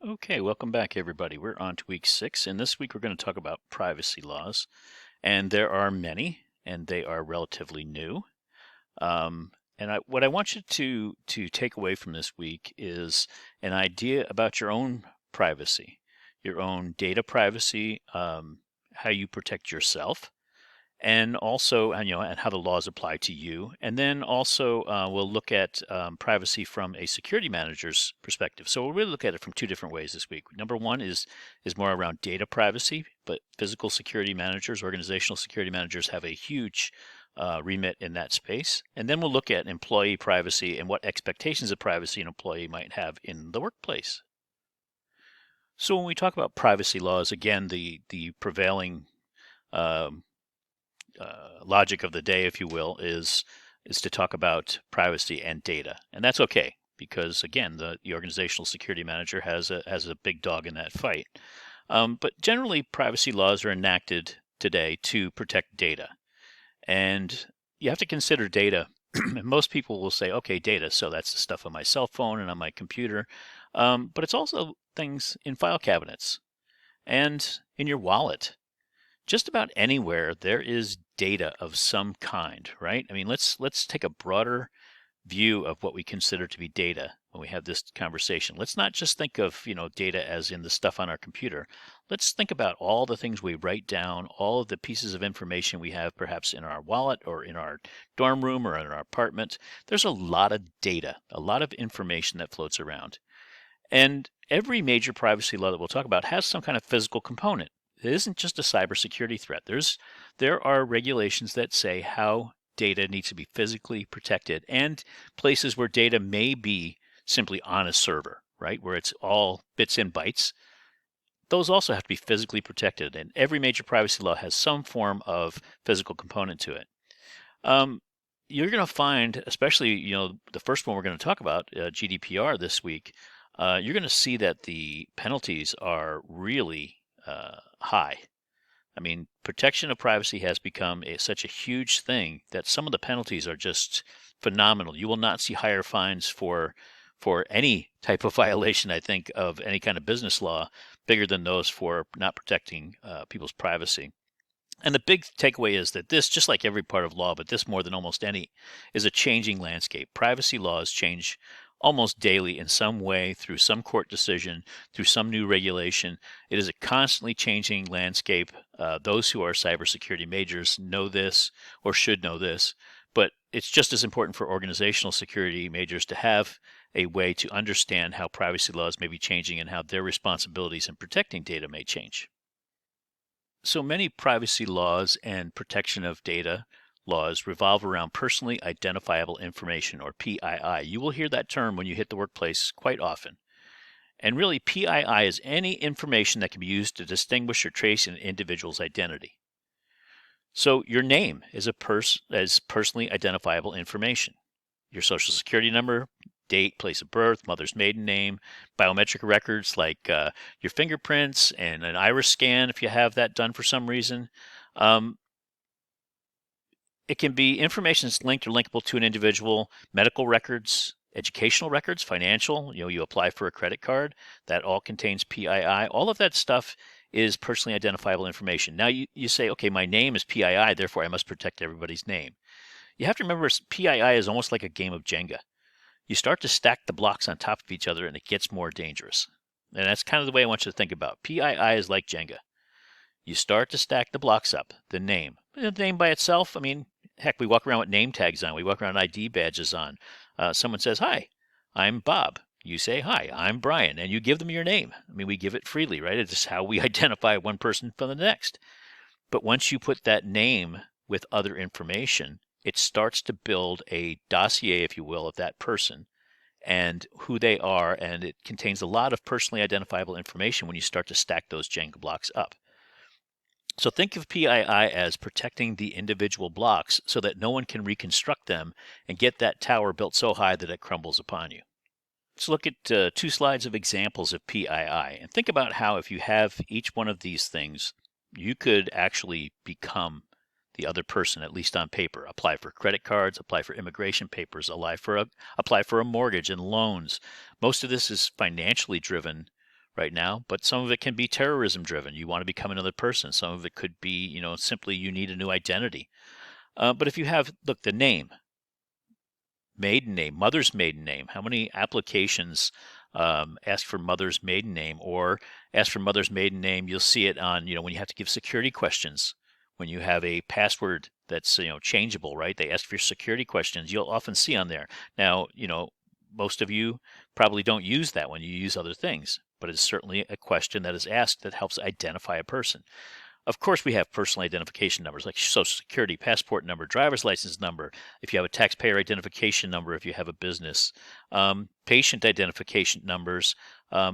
Okay, welcome back, everybody. We're on to week 6, and this week we're going to talk about privacy laws. And there are many, and they are relatively new. What I want you to take away from this week is an idea about your own privacy, your own data privacy, how you protect yourself, and also and how the laws apply to you. And then also we'll look at privacy from a security manager's perspective. So we'll really look at it from two different ways this week. Number one is more around data privacy, but physical security managers, organizational security managers have a huge remit in that space. And then we'll look at employee privacy and what expectations of privacy an employee might have in the workplace. So when we talk about privacy laws, again, the prevailing um, logic of the day, if you will, is to talk about privacy and data, and that's okay because again, the organizational security manager has a big dog in that fight. But generally, privacy laws are enacted today to protect data, and you have to consider data. Most people will say, okay, data, so that's the stuff on my cell phone and on my computer, but it's also things in file cabinets and in your wallet. Just about anywhere there is data of some kind, right? I mean, let's take a broader view of what we consider to be data when we have this conversation. Let's not just think of, data as in the stuff on our computer. Let's think about all the things we write down, all of the pieces of information we have perhaps in our wallet or in our dorm room or in our apartment. There's a lot of data, a lot of information that floats around. And every major privacy law that we'll talk about has some kind of physical component. It isn't just a cybersecurity threat. There are regulations that say how data needs to be physically protected and places where data may be simply on a server, right? Where it's all bits and bytes. Those also have to be physically protected, and every major privacy law has some form of physical component to it. Um, you're going to find, especially the first one we're going to talk about, GDPR this week. You're going to see that the penalties are really high. I mean, protection of privacy has become such a huge thing that some of the penalties are just phenomenal. You will not see higher fines for any type of violation, I think, of any kind of business law bigger than those for not protecting people's privacy. And the big takeaway is that this, just like every part of law, but this more than almost any, is a changing landscape. Privacy laws change almost daily in some way through some court decision, through some new regulation. It is a constantly changing landscape. Those who are cybersecurity majors know this or should know this, but it's just as important for organizational security majors to have a way to understand how privacy laws may be changing and how their responsibilities in protecting data may change. So many privacy laws and protection of data laws revolve around personally identifiable information, or PII. You will hear that term when you hit the workplace quite often. And really, PII is any information that can be used to distinguish or trace an individual's identity. So your name is personally identifiable information. Your social security number, date, place of birth, mother's maiden name, biometric records like your fingerprints and an iris scan if you have that done for some reason. Um, it can be information that's linked or linkable to an individual, medical records, educational records, financial, you apply for a credit card, that all contains PII. All of that stuff is personally identifiable information. Now you say, okay, my name is PII, therefore I must protect everybody's name. You have to remember PII is almost like a game of Jenga. You start to stack the blocks on top of each other and it gets more dangerous. And that's kind of the way I want you to think about it. PII is like Jenga. You start to stack the blocks up, the name. The name by itself, I mean, heck, we walk around with name tags on. We walk around with ID badges on. Someone says, hi, I'm Bob. You say, hi, I'm Brian, and you give them your name. I mean, we give it freely, right? It's how we identify one person from the next. But once you put that name with other information, it starts to build a dossier, if you will, of that person and who they are, and it contains a lot of personally identifiable information when you start to stack those Jenga blocks up. So think of PII as protecting the individual blocks so that no one can reconstruct them and get that tower built so high that it crumbles upon you. Let's look at 2 slides of examples of PII and think about how if you have each one of these things, you could actually become the other person, at least on paper. Apply for credit cards, apply for immigration papers, apply for a mortgage and loans. Most of this is financially driven right now, but some of it can be terrorism driven. You want to become another person. Some of it could be, simply you need a new identity. But if you have, look, the name, maiden name, mother's maiden name, how many applications ask for mother's maiden name, or ask for mother's maiden name? You'll see it on, when you have to give security questions, when you have a password that's, changeable, right? They ask for your security questions. You'll often see on there. Now, most of you probably don't use that when you use other things, but it's certainly a question that is asked that helps identify a person. Of course, we have personal identification numbers like Social Security, passport number, driver's license number, if you have a taxpayer identification number, if you have a business, patient identification numbers,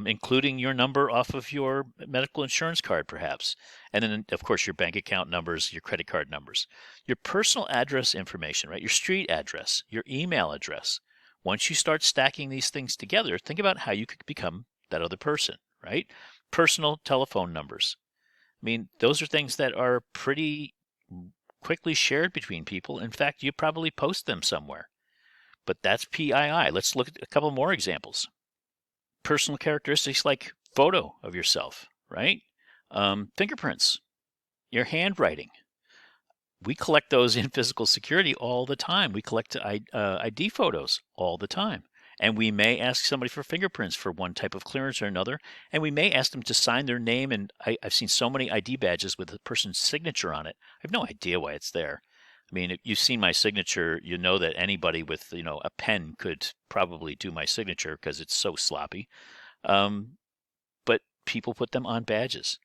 including your number off of your medical insurance card, perhaps. And then, of course, your bank account numbers, your credit card numbers. Your personal address information, right? Your street address, your email address. Once you start stacking these things together, think about how you could become that other person, right? Personal telephone numbers. I mean, those are things that are pretty quickly shared between people. In fact, you probably post them somewhere. But that's PII. Let's look at a couple more examples. Personal characteristics like photo of yourself, right? Fingerprints, your handwriting. We collect those in physical security all the time. We collect ID photos all the time. And we may ask somebody for fingerprints for one type of clearance or another. And we may ask them to sign their name. And I've seen so many ID badges with a person's signature on it. I have no idea why it's there. I mean, if you've seen my signature, you know that anybody with, a pen could probably do my signature because it's so sloppy. But people put them on badges.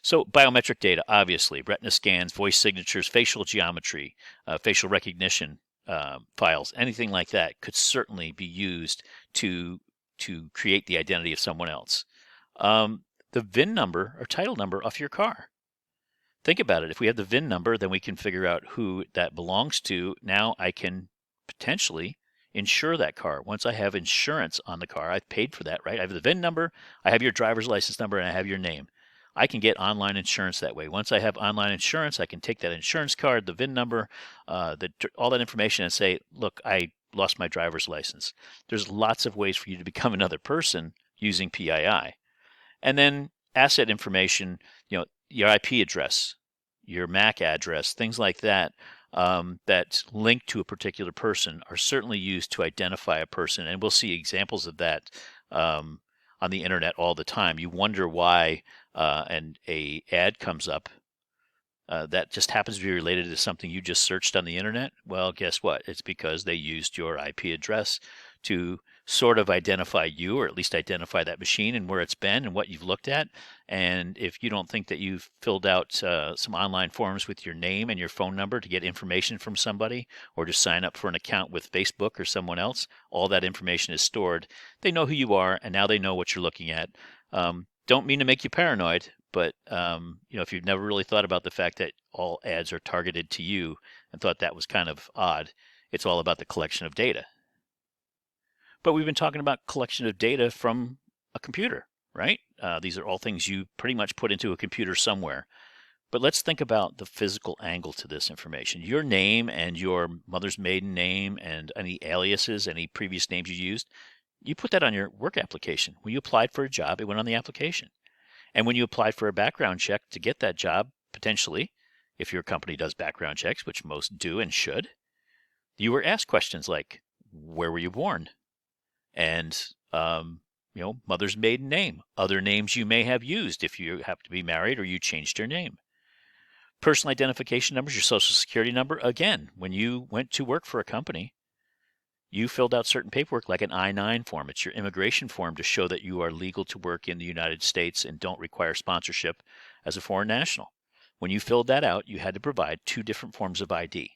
So biometric data, obviously, retina scans, voice signatures, facial geometry, facial recognition files, anything like that could certainly be used to create the identity of someone else. The VIN number or title number of your car. Think about it. If we have the VIN number, then we can figure out who that belongs to. Now I can potentially insure that car. Once I have insurance on the car, I've paid for that, right? I have the VIN number, I have your driver's license number, and I have your name. I can get online insurance that way. Once I have online insurance, I can take that insurance card, the VIN number, all that information and say, look, I lost my driver's license. There's lots of ways for you to become another person using PII. And then asset information, your IP address, your MAC address, things like that, that link to a particular person are certainly used to identify a person. And we'll see examples of that on the internet all the time. You wonder why and a ad comes up that just happens to be related to something you just searched on the internet. Well, guess what? It's because they used your IP address to sort of identify you, or at least identify that machine and where it's been and what you've looked at. And if you don't think that you've filled out some online forms with your name and your phone number to get information from somebody, or to sign up for an account with Facebook or someone else, all that information is stored. They know who you are, and now they know what you're looking at. Don't mean to make you paranoid, but if you've never really thought about the fact that all ads are targeted to you and thought that was kind of odd, it's all about the collection of data. But we've been talking about collection of data from a computer, right? These are all things you pretty much put into a computer somewhere. But let's think about the physical angle to this information. Your name and your mother's maiden name and any aliases, any previous names you used, you put that on your work application. When you applied for a job, it went on the application. And when you applied for a background check to get that job, potentially, if your company does background checks, which most do and should, you were asked questions like, where were you born? And, mother's maiden name, other names you may have used if you happen to be married or you changed your name. Personal identification numbers, your social security number. Again, when you went to work for a company, you filled out certain paperwork like an I-9 form. It's your immigration form to show that you are legal to work in the United States and don't require sponsorship as a foreign national. When you filled that out, you had to provide 2 different forms of ID.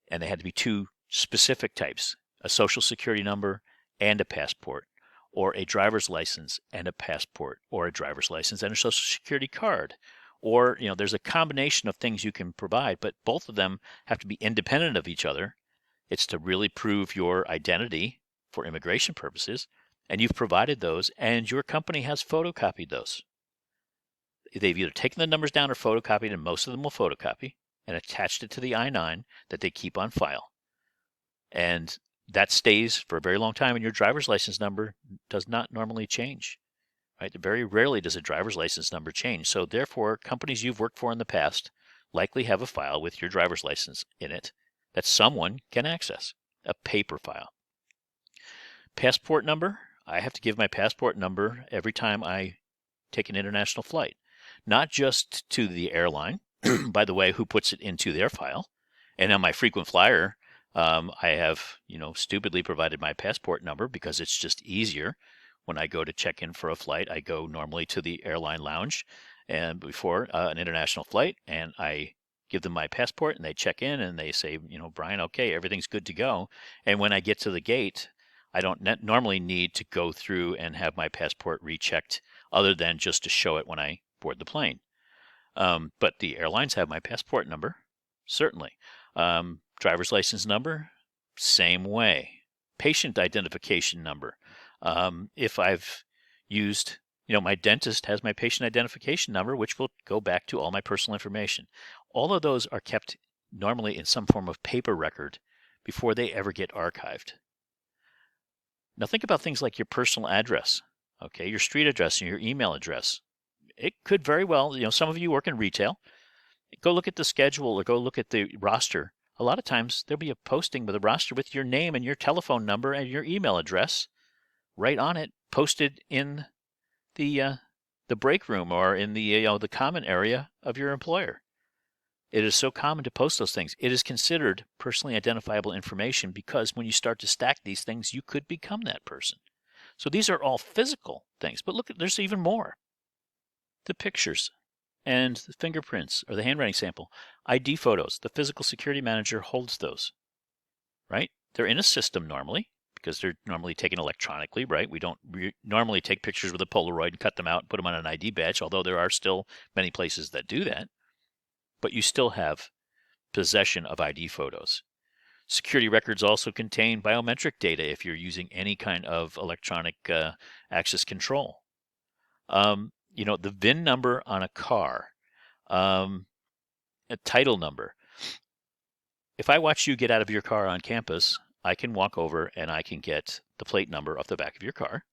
And they had to be 2 specific types, a social security number and a passport, or a driver's license and a passport, or a driver's license and a social security card. Or, there's a combination of things you can provide, but both of them have to be independent of each other. It's to really prove your identity for immigration purposes, and you've provided those, and your company has photocopied those. They've either taken the numbers down or photocopied, and most of them will photocopy, and attached it to the I-9 that they keep on file. And that stays for a very long time, and your driver's license number does not normally change. right? Very rarely does a driver's license number change. So therefore, companies you've worked for in the past likely have a file with your driver's license in it that someone can access, a paper file. Passport number, I have to give my passport number every time I take an international flight, not just to the airline, by the way, who puts it into their file. And on my frequent flyer, I have, stupidly provided my passport number because it's just easier. When I go to check in for a flight, I go normally to the airline lounge and before an international flight, and I give them my passport and they check in and they say, Brian, okay, everything's good to go. And when I get to the gate, I don't normally need to go through and have my passport rechecked other than just to show it when I board the plane. But the airlines have my passport number, certainly. Driver's license number, same way. Patient identification number. If I've used, my dentist has my patient identification number, which will go back to all my personal information. All of those are kept normally in some form of paper record before they ever get archived. Now think about things like your personal address, okay, your street address and your email address. It could very well, some of you work in retail. Go look at the schedule or go look at the roster. A lot of times there'll be a posting with a roster with your name and your telephone number and your email address right on it, posted in the break room or in the common area of your employer. It is so common to post those things. It is considered personally identifiable information because when you start to stack these things, you could become that person. So these are all physical things. But look, there's even more. The pictures and the fingerprints or the handwriting sample. ID photos. The physical security manager holds those, right? They're in a system normally because they're normally taken electronically, right? We don't normally take pictures with a Polaroid and cut them out and put them on an ID badge, although there are still many places that do that. But you still have possession of ID photos. Security records also contain biometric data if you're using any kind of electronic access control. The VIN number on a car, a title number. If I watch you get out of your car on campus, I can walk over and I can get the plate number off the back of your car.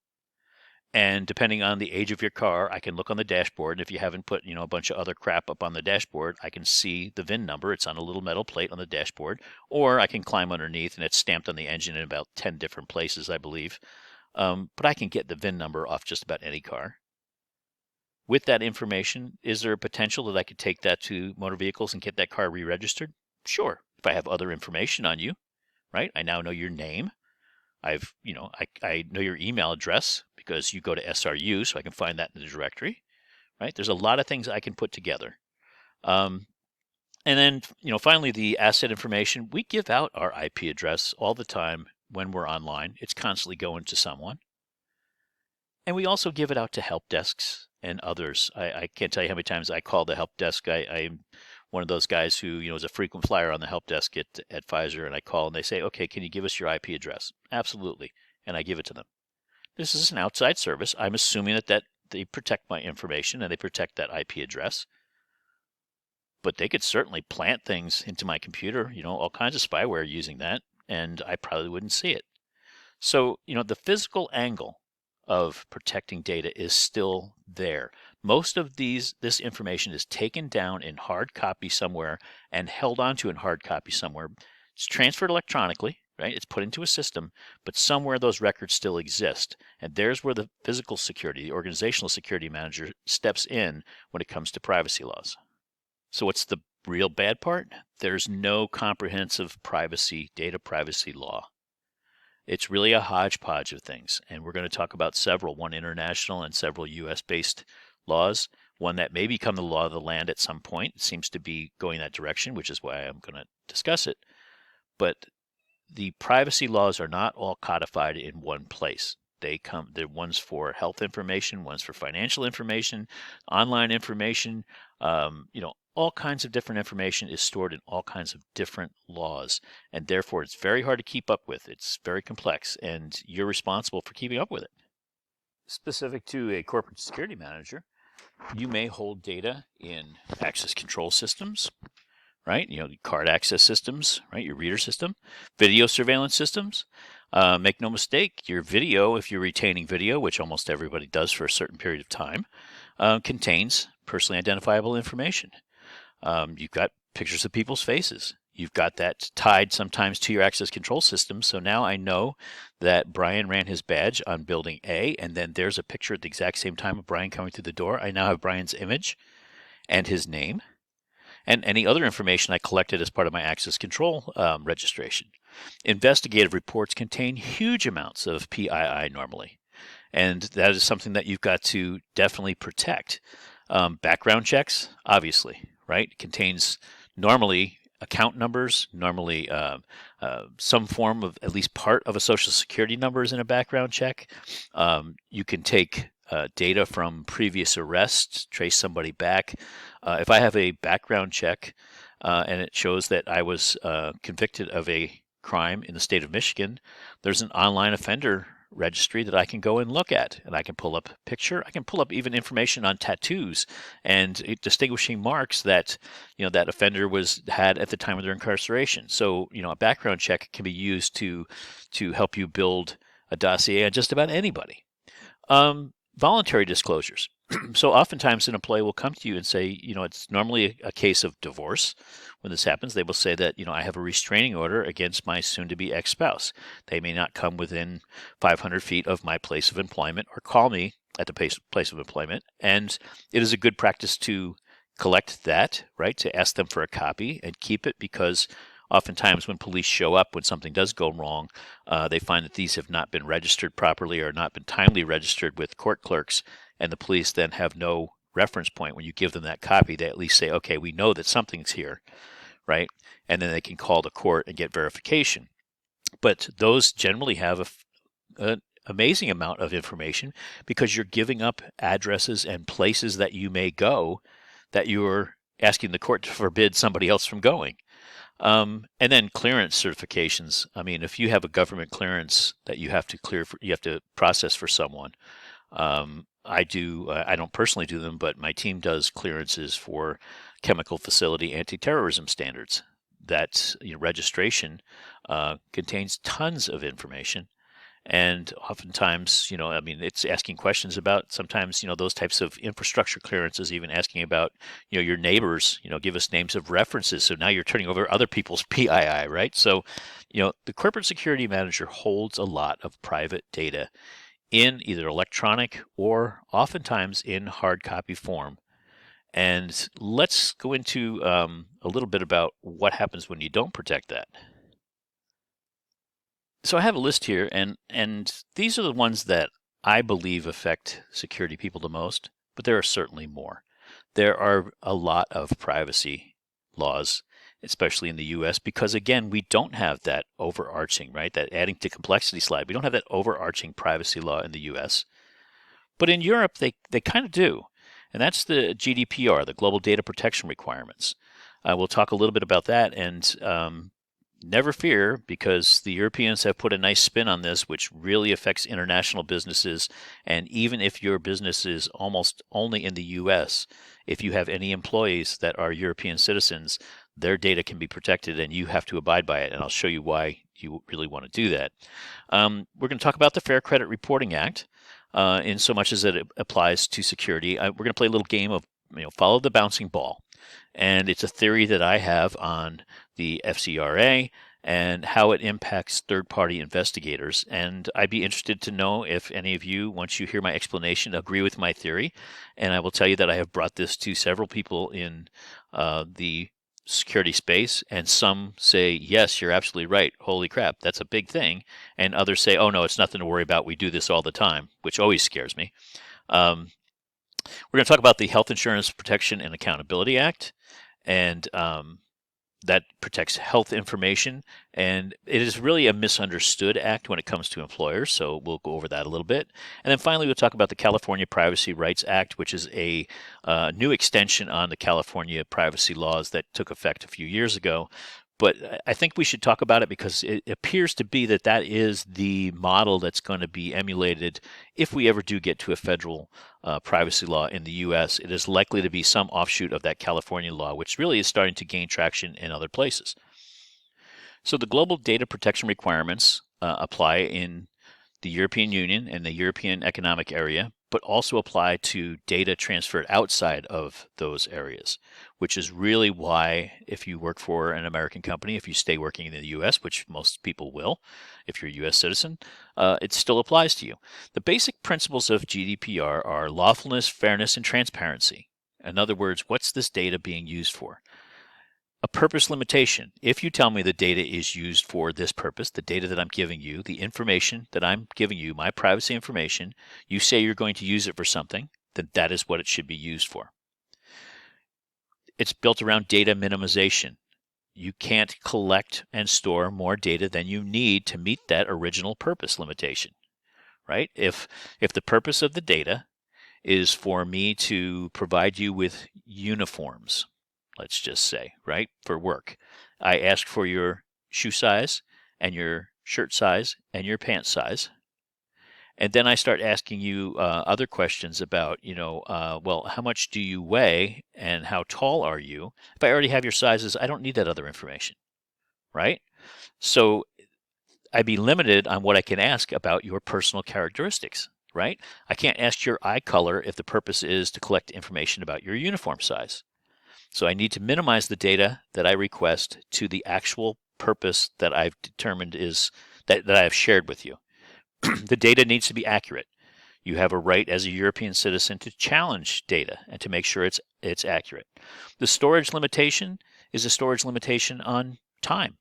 And depending on the age of your car, I can look on the dashboard. And if you haven't put, a bunch of other crap up on the dashboard, I can see the VIN number. It's on a little metal plate on the dashboard. Or I can climb underneath and it's stamped on the engine in about 10 different places, I believe. But I can get the VIN number off just about any car. With that information, is there a potential that I could take that to motor vehicles and get that car re-registered? Sure. If I have other information on you, right? I now know your name. I know your email address because you go to SRU, so I can find that in the directory, right? There's a lot of things I can put together. And then, finally, the asset information. We give out our IP address all the time when we're online. It's constantly going to someone. And we also give it out to help desks and others. I can't tell you how many times I call the help desk. I'm one of those guys who, is a frequent flyer on the help desk at Pfizer, and I call and they say, okay, can you give us your IP address? Absolutely. And I give it to them. This is an outside service. I'm assuming that they protect my information and they protect that IP address. But they could certainly plant things into my computer, all kinds of spyware using that, and I probably wouldn't see it. So, the physical angle of protecting data is still there. Most of this information is taken down in hard copy somewhere and held onto in hard copy somewhere. It's transferred electronically, right? It's put into a system, but somewhere those records still exist. And there's where the physical security, the organizational security manager steps in when it comes to privacy laws. So what's the real bad part? There's no comprehensive data privacy law. It's really a hodgepodge of things, and we're going to talk about several, one international and several U.S.-based laws, one that may become the law of the land at some point. It seems to be going that direction, which is why I'm going to discuss it. But the privacy laws are not all codified in one place. They're one's for health information, one's for financial information, online information, all kinds of different information is stored in all kinds of different laws, and therefore it's very hard to keep up with. It's very complex, and you're responsible for keeping up with it. Specific to a corporate security manager, you may hold data in access control systems, right? Card access systems, right? Your reader system, video surveillance systems. Make no mistake, your video, if you're retaining video, which almost everybody does for a certain period of time, contains personally identifiable information. You've got pictures of people's faces. You've got that tied sometimes to your access control system. So now I know that Brian ran his badge on building A, and then there's a picture at the exact same time of Brian coming through the door. I now have Brian's image and his name and any other information I collected as part of my access control registration. Investigative reports contain huge amounts of PII normally, and that is something that you've got to definitely protect. Background checks, obviously, right? Contains normally account numbers, normally some form of at least part of a social security number is in a background check. You can take data from previous arrests, trace somebody back. If I have a background check and it shows that I was convicted of a crime in the state of Michigan, there's an online offender registry that I can go and look at, and I can pull up a picture. I can pull up even information on tattoos and distinguishing marks that that offender had at the time of their incarceration. So a background check can be used to help you build a dossier on just about anybody. Voluntary disclosures. So oftentimes an employee will come to you and say, it's normally a case of divorce. When this happens, they will say that, I have a restraining order against my soon-to-be ex-spouse. They may not come within 500 feet of my place of employment or call me at the place of employment. And it is a good practice to collect that, right, to ask them for a copy and keep it, because oftentimes when police show up, when something does go wrong, they find that these have not been registered properly or not been timely registered with court clerks, and the police then have no reference point. When you give them that copy, they at least say, okay, we know that something's here, right? And then they can call the court and get verification. But those generally have an amazing amount of information, because you're giving up addresses and places that you may go that you're asking the court to forbid somebody else from going. And then clearance certifications. I mean, if you have a government clearance that you have to you have to process for someone. I don't personally do them, but my team does clearances for chemical facility anti-terrorism standards. That registration contains tons of information. And oftentimes, it's asking questions about sometimes, those types of infrastructure clearances, even asking about, your neighbors, give us names of references. So now you're turning over other people's PII, right? So, the corporate security manager holds a lot of private data in either electronic or oftentimes in hard copy form. And let's go into a little bit about what happens when you don't protect that. So I have a list here, and these are the ones that I believe affect security people the most, but there are certainly more. There are a lot of privacy laws, especially in the US, because again, we don't have that overarching, right? That adding to complexity slide. We don't have that overarching privacy law in the US. But in Europe, they kind of do. And that's the GDPR, the Global Data Protection Requirements. We'll talk a little bit about that, and never fear, because the Europeans have put a nice spin on this, which really affects international businesses. And even if your business is almost only in the US, if you have any employees that are European citizens, their data can be protected and you have to abide by it. And I'll show you why you really want to do that. We're going to talk about the Fair Credit Reporting Act in so much as it applies to security. We're going to play a little game of follow the bouncing ball. And it's a theory that I have on the FCRA and how it impacts third-party investigators. And I'd be interested to know if any of you, once you hear my explanation, agree with my theory. And I will tell you that I have brought this to several people in the security space, and some say, yes, you're absolutely right. Holy crap, that's a big thing. And others say, oh, no, it's nothing to worry about. We do this all the time, which always scares me. We're going to talk about the Health Insurance Protection and Accountability Act, and that protects health information, and it is really a misunderstood act when it comes to employers, so we'll go over that a little bit. And then finally, we'll talk about the California Privacy Rights Act, which is a new extension on the California privacy laws that took effect a few years ago. But I think we should talk about it because it appears to be that that is the model that's going to be emulated if we ever do get to a federal privacy law in the U.S. It is likely to be some offshoot of that California law, which really is starting to gain traction in other places. So the global data protection requirements apply in the European Union and the European Economic Area, but also apply to data transferred outside of those areas, which is really why if you work for an American company, if you stay working in the U.S., which most people will, if you're a U.S. citizen, it still applies to you. The basic principles of GDPR are lawfulness, fairness, and transparency. In other words, what's this data being used for? A purpose limitation. If you tell me the data is used for this purpose, the data that I'm giving you, the information that I'm giving you, my privacy information, you say you're going to use it for something, then that is what it should be used for. It's built around data minimization. You can't collect and store more data than you need to meet that original purpose limitation, right? If the purpose of the data is for me to provide you with uniforms, let's just say, right, for work. I ask for your shoe size and your shirt size and your pant size. And then I start asking you other questions about, well, how much do you weigh and how tall are you? If I already have your sizes, I don't need that other information, right? So I'd be limited on what I can ask about your personal characteristics, right? I can't ask your eye color if the purpose is to collect information about your uniform size. So I need to minimize the data that I request to the actual purpose that I've determined is that I have shared with you. The data needs to be accurate. You have a right as a European citizen to challenge data and to make sure it's accurate. The storage limitation is a storage limitation on time.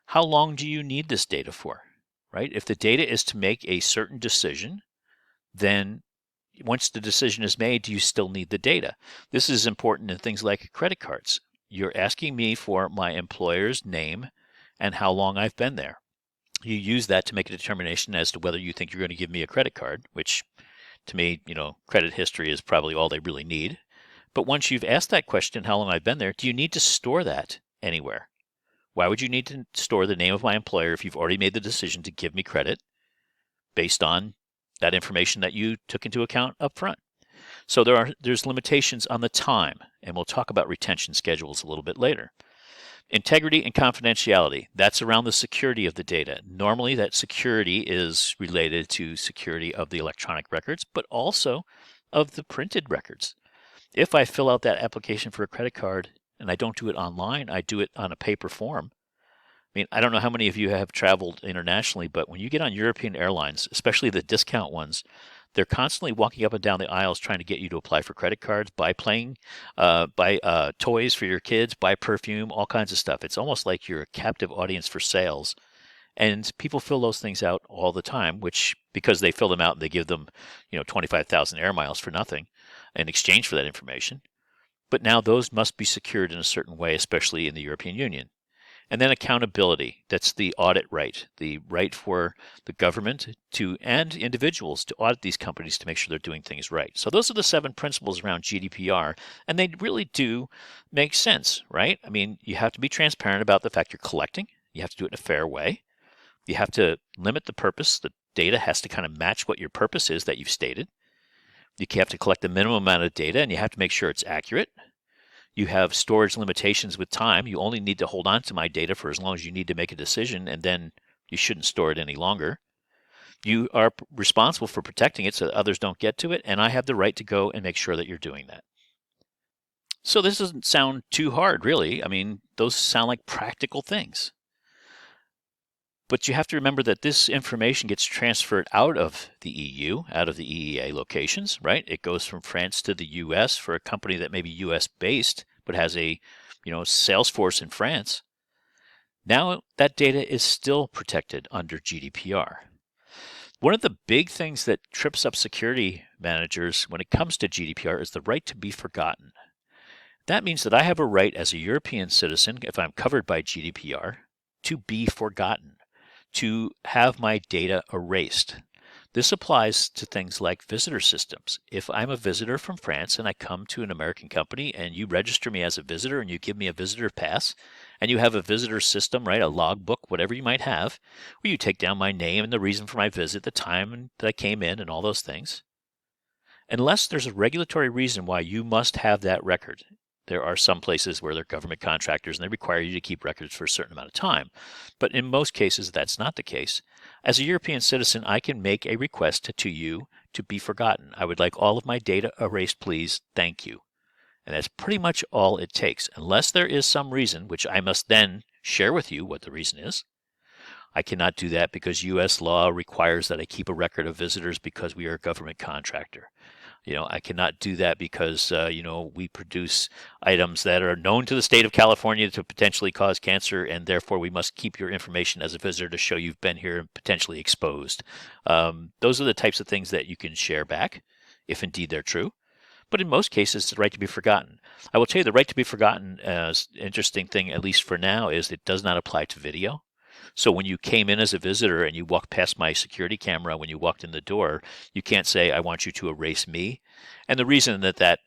How long do you need this data for, right? If the data is to make a certain decision, then once the decision is made, do you still need the data? This is important in things like credit cards. You're asking me for my employer's name and how long I've been there. You use that to make a determination as to whether you think you're going to give me a credit card, which to me, credit history is probably all they really need. But once you've asked that question, how long I've been there, do you need to store that anywhere? Why would you need to store the name of my employer if you've already made the decision to give me credit based on that information that you took into account up front? So there's limitations on the time, and we'll talk about retention schedules a little bit later. Integrity and confidentiality, that's around the security of the data. Normally that security is related to security of the electronic records, but also of the printed records. If I fill out that application for a credit card and I don't do it online, I do it on a paper form. I mean, I don't know how many of you have traveled internationally, but when you get on European airlines, especially the discount ones, they're constantly walking up and down the aisles trying to get you to apply for credit cards, buy toys for your kids, buy perfume, all kinds of stuff. It's almost like you're a captive audience for sales. And people fill those things out all the time, which because they fill them out and they give them, 25,000 air miles for nothing in exchange for that information. But now those must be secured in a certain way, especially in the European Union. And then accountability, that's the audit right, the right for the government and individuals to audit these companies to make sure they're doing things right. So those are the 7 principles around GDPR, and they really do make sense, right? I mean, you have to be transparent about the fact you're collecting. You have to do it in a fair way. You have to limit the purpose. The data has to kind of match what your purpose is that you've stated. You have to collect the minimum amount of data, and you have to make sure it's accurate. You have storage limitations with time. You only need to hold on to my data for as long as you need to make a decision, and then you shouldn't store it any longer. You are responsible for protecting it so that others don't get to it, and I have the right to go and make sure that you're doing that. So this doesn't sound too hard, really. I mean, those sound like practical things. But you have to remember that this information gets transferred out of the EU, out of the EEA locations, right? It goes from France to the US for a company that may be US based, but has a, sales force in France. Now that data is still protected under GDPR. One of the big things that trips up security managers when it comes to GDPR is the right to be forgotten. That means that I have a right as a European citizen, if I'm covered by GDPR, to be forgotten, to have my data erased. This applies to things like visitor systems. If I'm a visitor from France and I come to an American company and you register me as a visitor and you give me a visitor pass and you have a visitor system, right, a logbook, whatever you might have, where you take down my name and the reason for my visit, the time that I came in and all those things. Unless there's a regulatory reason why you must have that record. There are some places where they're government contractors and they require you to keep records for a certain amount of time. But in most cases, that's not the case. As a European citizen, I can make a request to you to be forgotten. I would like all of my data erased, please. Thank you. And that's pretty much all it takes. Unless there is some reason, which I must then share with you what the reason is. I cannot do that because U.S. law requires that I keep a record of visitors because we are a government contractor. I cannot do that because, we produce items that are known to the state of California to potentially cause cancer, and therefore we must keep your information as a visitor to show you've been here and potentially exposed. Those are the types of things that you can share back, if indeed they're true. But in most cases, it's the right to be forgotten. I will tell you the right to be forgotten, interesting thing, at least for now, is it does not apply to video. So when you came in as a visitor and you walked past my security camera when you walked in the door, you can't say, I want you to erase me. And the reason that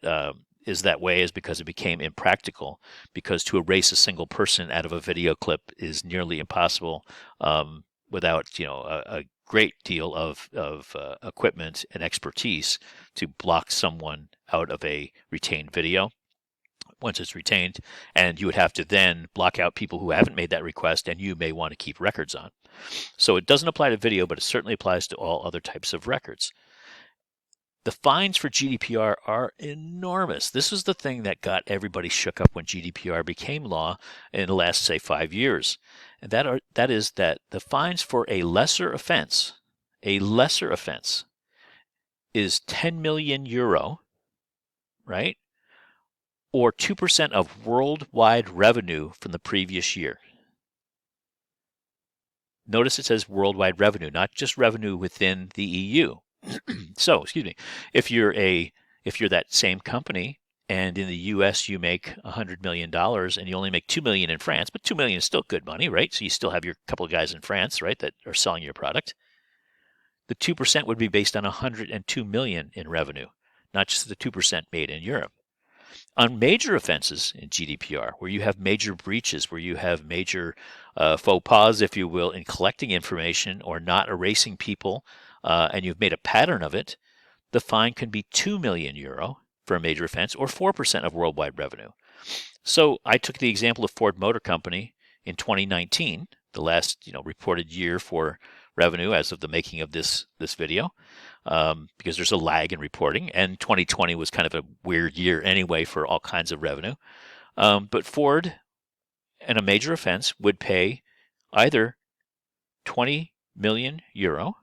is that way is because it became impractical, because to erase a single person out of a video clip is nearly impossible without a great deal of equipment and expertise to block someone out of a retained video. Once it's retained, and you would have to then block out people who haven't made that request and you may want to keep records on. So it doesn't apply to video, but it certainly applies to all other types of records. The fines for GDPR are enormous. This is the thing that got everybody shook up when GDPR became law in the last, say, 5 years. And that is that the fines for a lesser offense is 10 million euro, right? Or 2% of worldwide revenue from the previous year. Notice it says worldwide revenue, not just revenue within the EU. So, if you're that same company and in the US you make $100 million and you only make $2 million in France, but $2 million is still good money, right? So you still have your couple of guys in France, right, that are selling your product. The 2% would be based on $102 million in revenue, not just the 2% made in Europe. On major offenses in GDPR, where you have major breaches, where you have major faux pas, if you will, in collecting information or not erasing people, and you've made a pattern of it, the fine can be 2 million euro for a major offense or 4% of worldwide revenue. So I took the example of Ford Motor Company in 2019, the last reported year for revenue as of the making of this video. Because there's a lag in reporting, and 2020 was kind of a weird year anyway for all kinds of revenue. But Ford, in a major offense, would pay either 20 million euro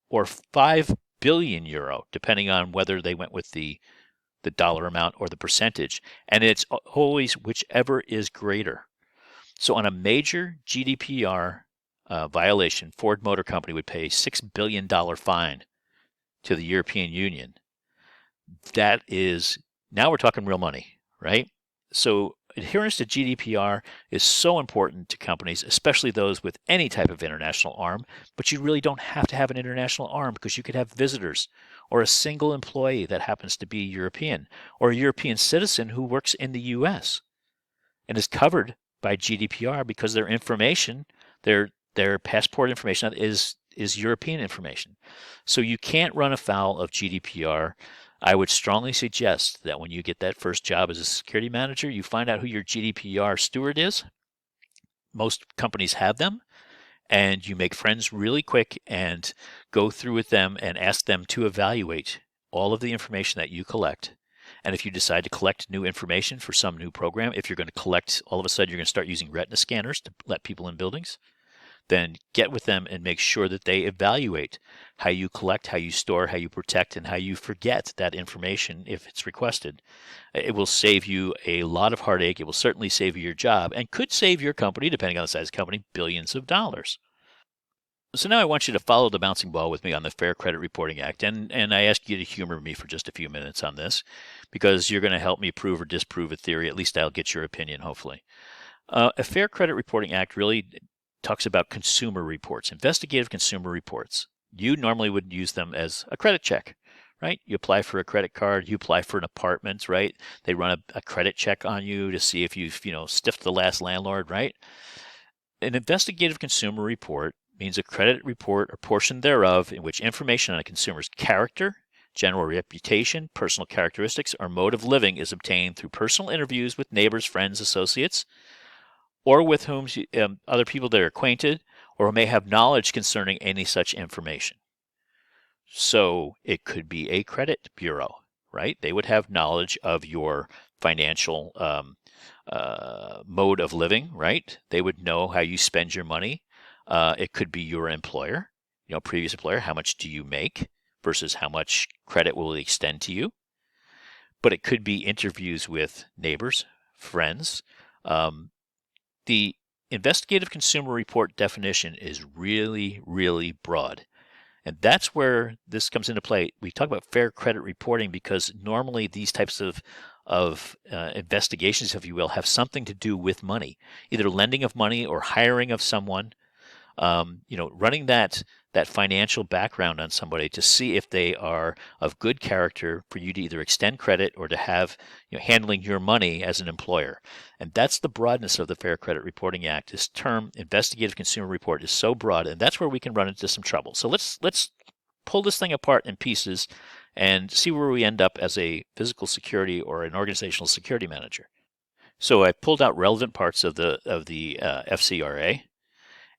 or 5 billion euro, depending on whether they went with the dollar amount or the percentage. And it's always whichever is greater. So on a major GDPR violation, Ford Motor Company would pay a $6 billion fine to the European Union. That is, now we're talking real money, right? So adherence to GDPR is so important to companies, especially those with any type of international arm, but you really don't have to have an international arm because you could have visitors or a single employee that happens to be European or a European citizen who works in the US and is covered by GDPR because their information, their passport information is European information. So you can't run afoul of GDPR. I would strongly suggest that when you get that first job as a security manager, you find out who your GDPR steward is. Most companies have them, and you make friends really quick and go through with them and ask them to evaluate all of the information that you collect. And if you decide to collect new information for some new program, if you're going to collect, all of a sudden you're going to start using retina scanners to let people in buildings, then get with them and make sure that they evaluate how you collect, how you store, how you protect, and how you forget that information if it's requested. It will save you a lot of heartache. It will certainly save you your job and could save your company, depending on the size of the company, billions of dollars. So now I want you to follow the bouncing ball with me on the Fair Credit Reporting Act, and I ask you to humor me for just a few minutes on this because you're going to help me prove or disprove a theory. At least I'll get your opinion, hopefully. A Fair Credit Reporting Act really talks about consumer reports, investigative consumer reports. you normally would use them as a credit check, right? You apply for a credit card, you apply for an apartment, right? They run a credit check on you to see if you've, stiffed the last landlord, right? An investigative consumer report means a credit report or portion thereof in which information on a consumer's character, general reputation, personal characteristics, or mode of living is obtained through personal interviews with neighbors, friends, associates, or with whom other people that are acquainted or may have knowledge concerning any such information. So it could be a credit bureau, right? They would have knowledge of your financial mode of living, right? They would know how you spend your money. It could be your employer, previous employer. How much do you make versus how much credit will extend to you? But it could be interviews with neighbors, friends. The investigative consumer report definition is really, really broad. And that's where this comes into play. We talk about fair credit reporting because normally these types of investigations, if you will, have something to do with money, either lending of money or hiring of someone. Running that financial background on somebody to see if they are of good character for you to either extend credit or to have handling your money as an employer. And that's the broadness of the Fair Credit Reporting Act. This term, investigative consumer report, is so broad, and that's where we can run into some trouble. So let's pull this thing apart in pieces and see where we end up as a physical security or an organizational security manager. So I pulled out relevant parts of the FCRA.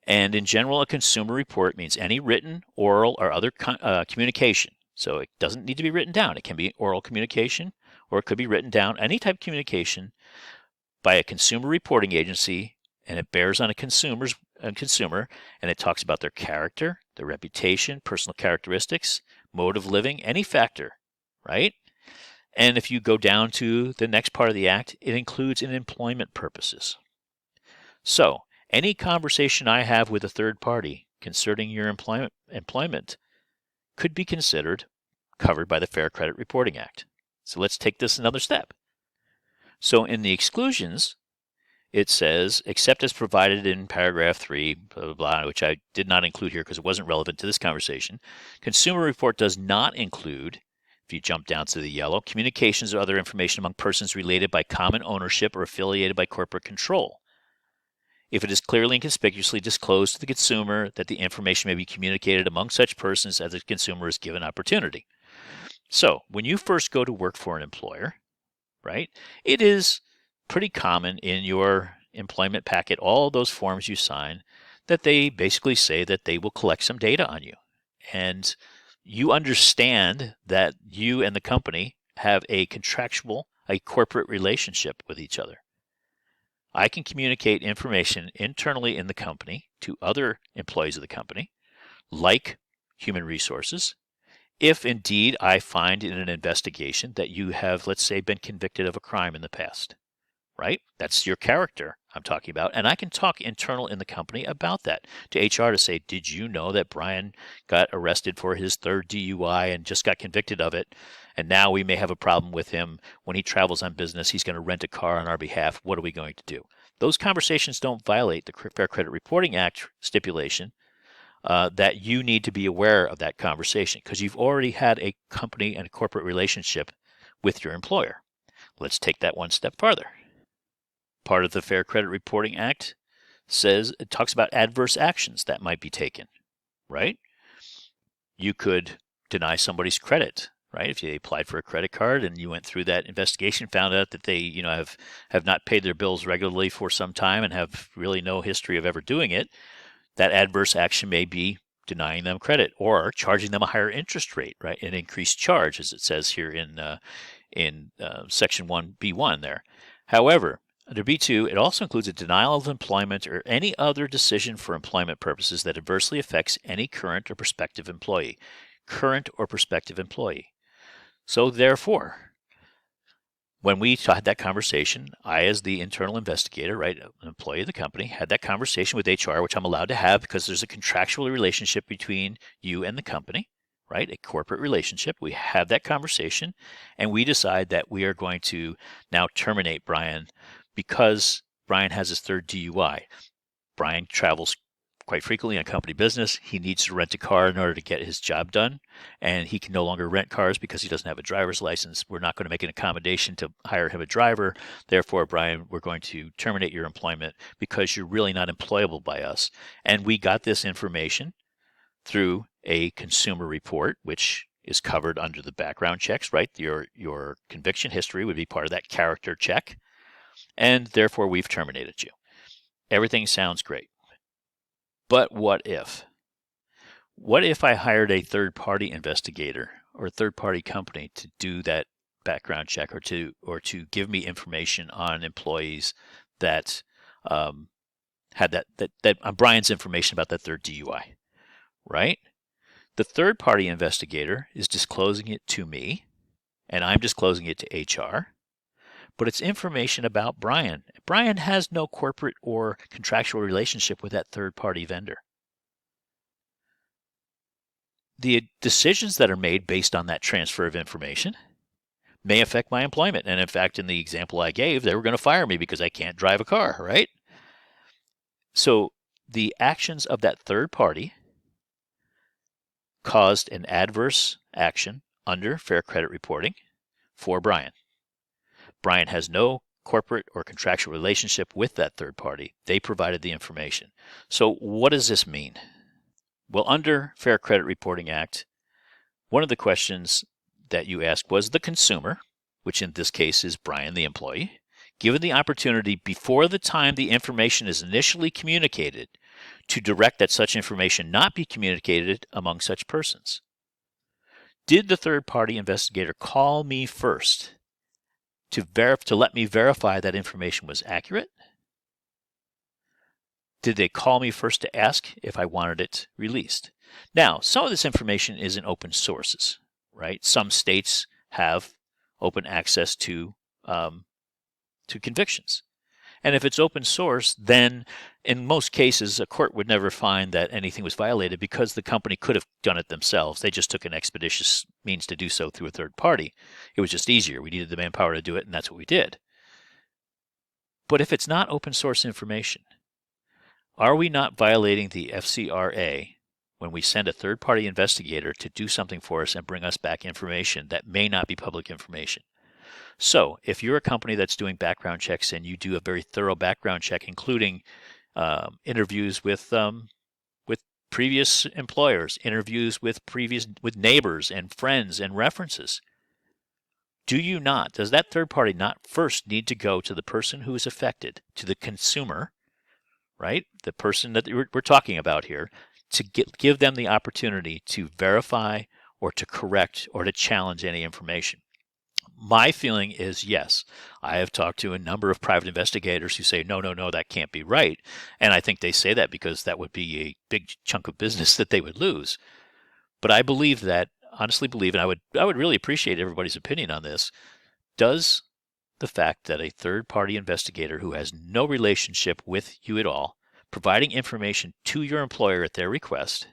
And in general, a consumer report means any written, oral, or other communication. So it doesn't need to be written down. It can be oral communication, or it could be written down. Any type of communication by a consumer reporting agency, and it bears on a consumer, and it talks about their character, their reputation, personal characteristics, mode of living, any factor, right? And if you go down to the next part of the act, it includes in employment purposes. So any conversation I have with a third party concerning your employment could be considered covered by the Fair Credit Reporting Act. So let's take this another step. So in the exclusions, it says, except as provided in paragraph 3, blah, blah, blah, which I did not include here because it wasn't relevant to this conversation. Consumer report does not include, if you jump down to the yellow, communications or other information among persons related by common ownership or affiliated by corporate control. If it is clearly and conspicuously disclosed to the consumer that the information may be communicated among such persons as the consumer is given opportunity. So when you first go to work for an employer, right, it is pretty common in your employment packet, all those forms you sign, that they basically say that they will collect some data on you. And you understand that you and the company have a corporate relationship with each other. I can communicate information internally in the company to other employees of the company, like human resources, if indeed I find in an investigation that you have, let's say, been convicted of a crime in the past, right? That's your character I'm talking about. And I can talk internal in the company about that to HR to say, did you know that Brian got arrested for his third DUI and just got convicted of it? And now we may have a problem with him when he travels on business. He's going to rent a car on our behalf. What are we going to do? Those conversations don't violate the Fair Credit Reporting Act stipulation that you need to be aware of that conversation because you've already had a company and a corporate relationship with your employer. Let's take that one step farther. Part of the Fair Credit Reporting Act it talks about adverse actions that might be taken, right? You could deny somebody's credit, right? If they applied for a credit card and you went through that investigation, found out that they, have not paid their bills regularly for some time and have really no history of ever doing it, that adverse action may be denying them credit or charging them a higher interest rate, right? An increased charge, as it says here in Section 1B1 there. However, under B2, it also includes a denial of employment or any other decision for employment purposes that adversely affects any current or prospective employee. So therefore, when we had that conversation, I, as the internal investigator, right, an employee of the company, had that conversation with HR, which I'm allowed to have because there's a contractual relationship between you and the company, right, a corporate relationship. We have that conversation, and we decide that we are going to now terminate Brian because Brian has his third DUI. Brian travels quite frequently on company business. He needs to rent a car in order to get his job done, and he can no longer rent cars because he doesn't have a driver's license. We're not going to make an accommodation to hire him a driver. Therefore, Brian, we're going to terminate your employment because you're really not employable by us. And we got this information through a consumer report, which is covered under the background checks, right? Your conviction history would be part of that character check, and therefore we've terminated you. Everything sounds great. But what if? What if I hired a third-party investigator or a third-party company to do that background check, or to give me information on employees that had that Brian's information about that third DUI, right? The third-party investigator is disclosing it to me, and I'm disclosing it to HR, but it's information about Brian. Brian has no corporate or contractual relationship with that third-party vendor. The decisions that are made based on that transfer of information may affect my employment. And in fact, in the example I gave, they were going to fire me because I can't drive a car, right? So the actions of that third party caused an adverse action under Fair Credit Reporting for Brian. Brian has no corporate or contractual relationship with that third party. They provided the information. So what does this mean? Well, under Fair Credit Reporting Act, one of the questions that you asked was the consumer, which in this case is Brian, the employee, given the opportunity before the time the information is initially communicated to direct that such information not be communicated among such persons. Did the third-party investigator call me first to let me verify that information was accurate? Did they call me first to ask if I wanted it released? Now, some of this information is in open sources, right? Some states have open access to convictions. And if it's open source, then in most cases, a court would never find that anything was violated because the company could have done it themselves. They just took an expeditious means to do so through a third party. It was just easier. We needed the manpower to do it, and that's what we did. But if it's not open source information, are we not violating the FCRA when we send a third-party investigator to do something for us and bring us back information that may not be public information? So if you're a company that's doing background checks and you do a very thorough background check, including interviews with previous employers, interviews with neighbors and friends and references, does that third party not first need to go to the person who is affected, to the consumer, right? The person that we're talking about here, to give them the opportunity to verify or to correct or to challenge any information? My feeling is yes. I have talked to a number of private investigators who say, no, that can't be right. And I think they say that because that would be a big chunk of business that they would lose. But I honestly believe, and I would really appreciate everybody's opinion on this, does the fact that a third-party investigator who has no relationship with you at all, providing information to your employer at their request,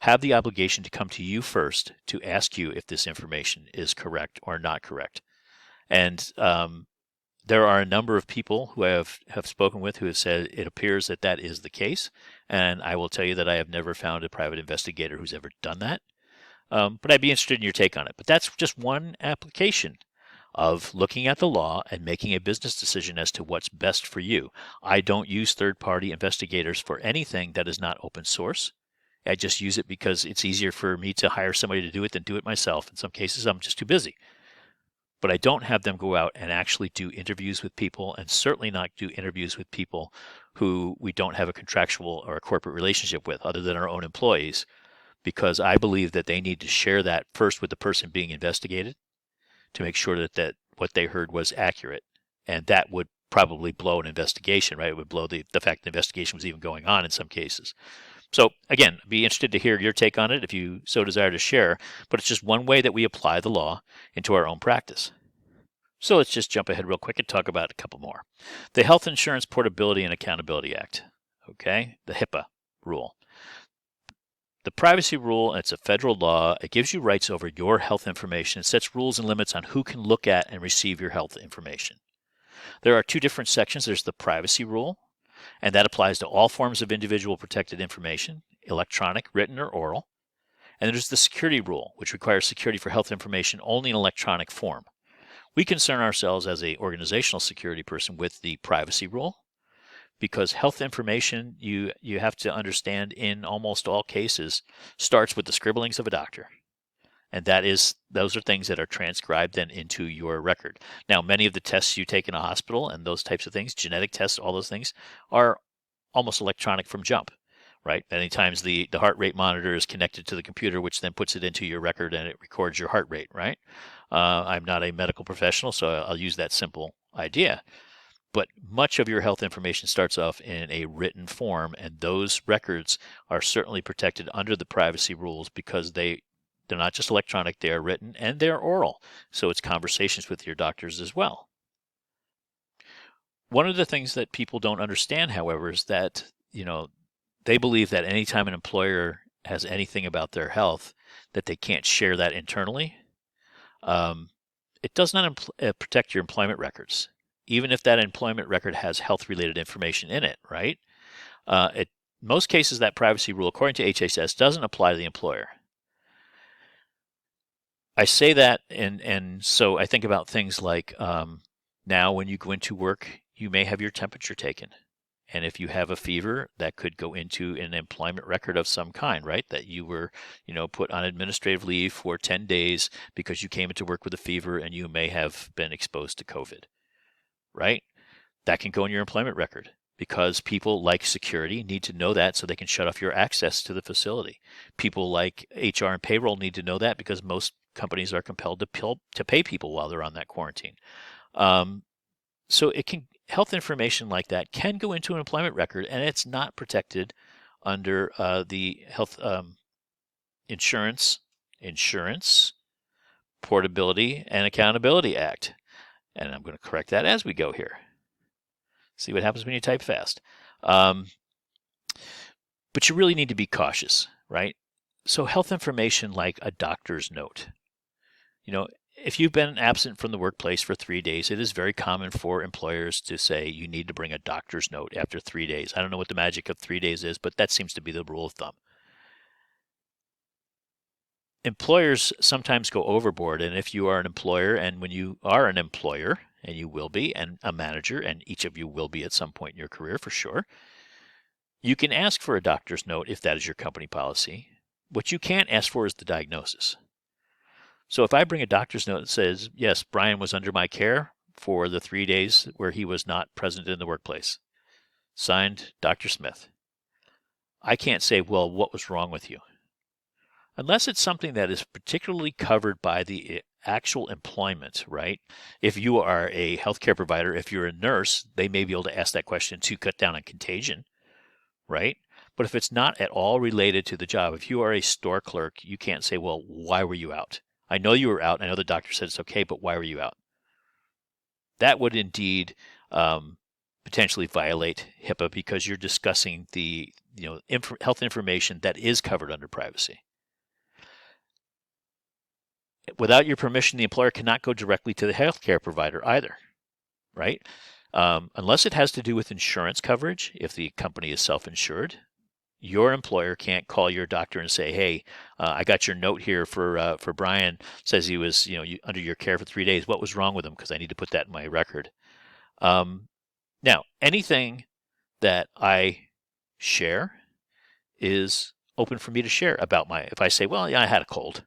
have the obligation to come to you first to ask you if this information is correct or not correct? And there are a number of people who I have spoken with who have said it appears that that is the case. And I will tell you that I have never found a private investigator who's ever done that. But I'd be interested in your take on it. But that's just one application of looking at the law and making a business decision as to what's best for you. I don't use third-party investigators for anything that is not open source. I just use it because it's easier for me to hire somebody to do it than do it myself. In some cases, I'm just too busy. But I don't have them go out and actually do interviews with people, and certainly not do interviews with people who we don't have a contractual or a corporate relationship with other than our own employees, because I believe that they need to share that first with the person being investigated to make sure that what they heard was accurate. And that would probably blow an investigation, right? It would blow the fact the investigation was even going on in some cases. So again, I'd be interested to hear your take on it if you so desire to share, but it's just one way that we apply the law into our own practice. So let's just jump ahead real quick and talk about a couple more. The Health Insurance Portability and Accountability Act, okay? The HIPAA rule. The privacy rule, it's a federal law. It gives you rights over your health information. It sets rules and limits on who can look at and receive your health information. There are two different sections. There's the privacy rule, And that applies to all forms of individual protected information, electronic, written, or oral. And there's the security rule, which requires security for health information only in electronic form. We concern ourselves as an organizational security person with the privacy rule, because health information, you have to understand, in almost all cases, starts with the scribblings of a doctor. And those are things that are transcribed then into your record. Now, many of the tests you take in a hospital and those types of things, genetic tests, all those things, are almost electronic from jump, right? Many times the heart rate monitor is connected to the computer, which then puts it into your record and it records your heart rate, right? I'm not a medical professional, so I'll use that simple idea. But much of your health information starts off in a written form, and those records are certainly protected under the privacy rules because they're not just electronic, they are written and they're oral. So it's conversations with your doctors as well. One of the things that people don't understand, however, is that, they believe that anytime an employer has anything about their health, that they can't share that internally. It does not protect your employment records, even if that employment record has health-related information in it, right? In most cases, that privacy rule, according to HHS, doesn't apply to the employer. I say that, and so I think about things like now when you go into work, you may have your temperature taken. And if you have a fever, that could go into an employment record of some kind, right? That you were, put on administrative leave for 10 days because you came into work with a fever and you may have been exposed to COVID, right? That can go in your employment record because people like security need to know that so they can shut off your access to the facility. People like HR and payroll need to know that because most companies are compelled to pay people while they're on that quarantine. So health information like that can go into an employment record, and it's not protected under the Health Insurance, Portability, and Accountability Act. And I'm going to correct that as we go here. See what happens when you type fast. But you really need to be cautious, right? So health information like a doctor's note. If you've been absent from the workplace for 3 days, it is very common for employers to say you need to bring a doctor's note after 3 days. I don't know what the magic of 3 days is, but that seems to be the rule of thumb. Employers sometimes go overboard, and if you are an employer, and when you are an employer, and you will be, and a manager, and each of you will be at some point in your career for sure, you can ask for a doctor's note if that is your company policy. What you can't ask for is the diagnosis. So if I bring a doctor's note that says, yes, Brian was under my care for the 3 days where he was not present in the workplace, signed Dr. Smith, I can't say, well, what was wrong with you? Unless it's something that is particularly covered by the actual employment, right? If you are a healthcare provider, if you're a nurse, they may be able to ask that question to cut down on contagion, right? But if it's not at all related to the job, if you are a store clerk, you can't say, well, why were you out? I know you were out. I know the doctor said it's okay, but why were you out? That would indeed potentially violate HIPAA because you're discussing the health information that is covered under privacy. Without your permission, the employer cannot go directly to the healthcare provider either, right? Unless it has to do with insurance coverage, if the company is self-insured, your employer can't call your doctor and say, hey, I got your note here for Brian, says he was under your care for 3 days. What was wrong with him? Because I need to put that in my record. Now, anything that I share is open for me to share about if I say, well, yeah, I had a cold.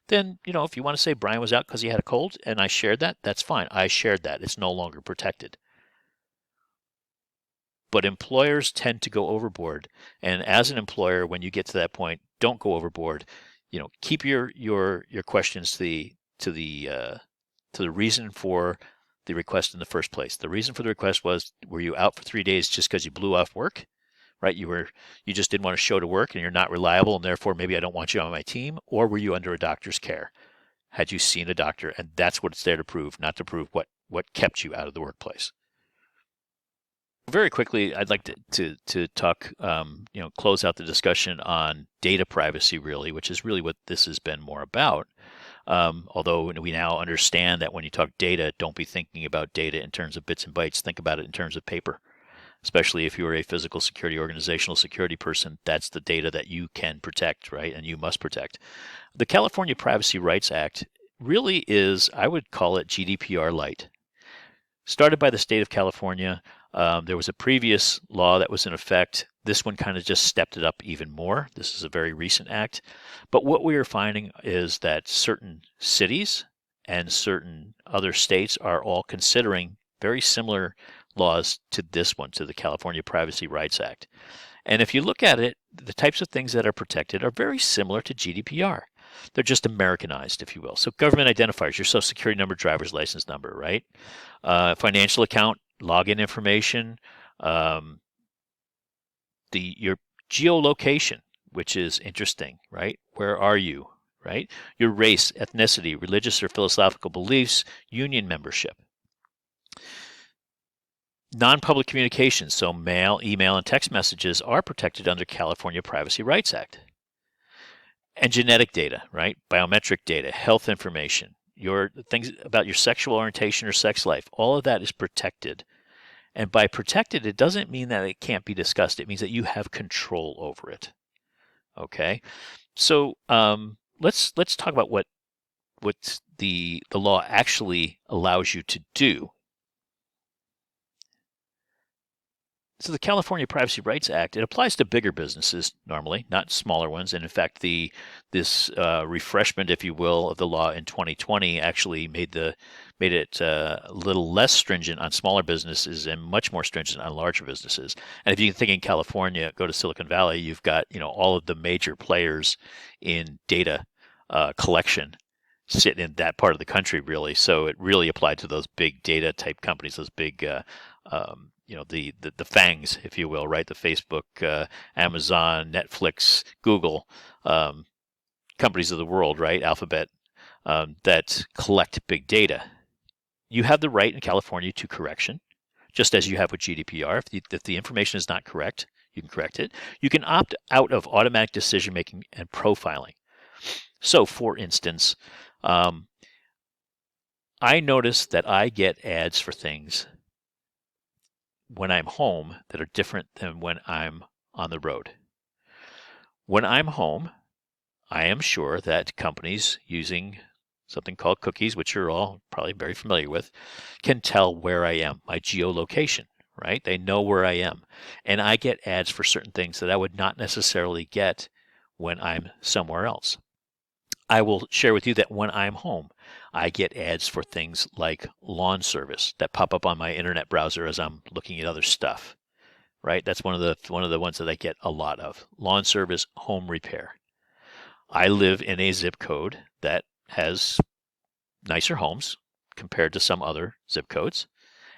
Then, if you want to say Brian was out because he had a cold and I shared that, that's fine. I shared that. It's no longer protected. But employers tend to go overboard. And as an employer, when you get to that point, don't go overboard. Keep your questions to the reason for the request in the first place. The reason for the request was, were you out for 3 days just because you blew off work? Right? You just didn't want to show to work and you're not reliable and therefore maybe I don't want you on my team, or were you under a doctor's care? Had you seen a doctor? And that's what it's there to prove, not to prove what kept you out of the workplace. Very quickly, I'd like to talk, close out the discussion on data privacy, really, which is really what this has been more about. Although we now understand that when you talk data, don't be thinking about data in terms of bits and bytes. Think about it in terms of paper. especially if you're a physical security, organizational security person. That's the data that you can protect, right? And you must protect. The California Privacy Rights Act really is, I would call it GDPR light. Started by the state of California. There was a previous law that was in effect. This one kind of just stepped it up even more. This is a very recent act. But what we are finding is that certain cities and certain other states are all considering very similar laws to this one, to the California Privacy Rights Act. And if you look at it, the types of things that are protected are very similar to GDPR. They're just Americanized, if you will. So government identifiers, your social security number, driver's license number, right? Financial account, login information, your geolocation, which is interesting, right? Where are you, right? Your race, ethnicity, religious or philosophical beliefs, union membership. Non-public communications, so mail, email, and text messages are protected under California Privacy Rights Act. And genetic data, right? Biometric data, health information, your things about your sexual orientation or sex life, all of that is protected. And by protected, it doesn't mean that it can't be discussed. It means that you have control over it. Okay, so let's talk about what the law actually allows you to do. So the California Privacy Rights Act, it applies to bigger businesses normally, not smaller ones. And in fact, this refreshment, if you will, of the law in 2020 actually made it a little less stringent on smaller businesses and much more stringent on larger businesses. And if you think in California, go to Silicon Valley, you've got all of the major players in data collection sit in that part of the country, really. So it really applied to those big data type companies, those big the FANGs, if you will, right? The Facebook, Amazon, Netflix, Google companies of the world, right? Alphabet, that collect big data. You have the right in California to correction, just as you have with GDPR. If the information is not correct, you can correct it. You can opt out of automatic decision making and profiling. So, for instance, I notice that I get ads for things when I'm home that are different than when I'm on the road. When I'm home, I am sure that companies using something called cookies, which you're all probably very familiar with, can tell where I am, my geolocation, right? They know where I am. And I get ads for certain things that I would not necessarily get when I'm somewhere else. I will share with you that when I'm home, I get ads for things like lawn service that pop up on my internet browser as I'm looking at other stuff, right? That's one of the ones that I get a lot of. Lawn service, home repair. I live in a zip code that has nicer homes compared to some other zip codes,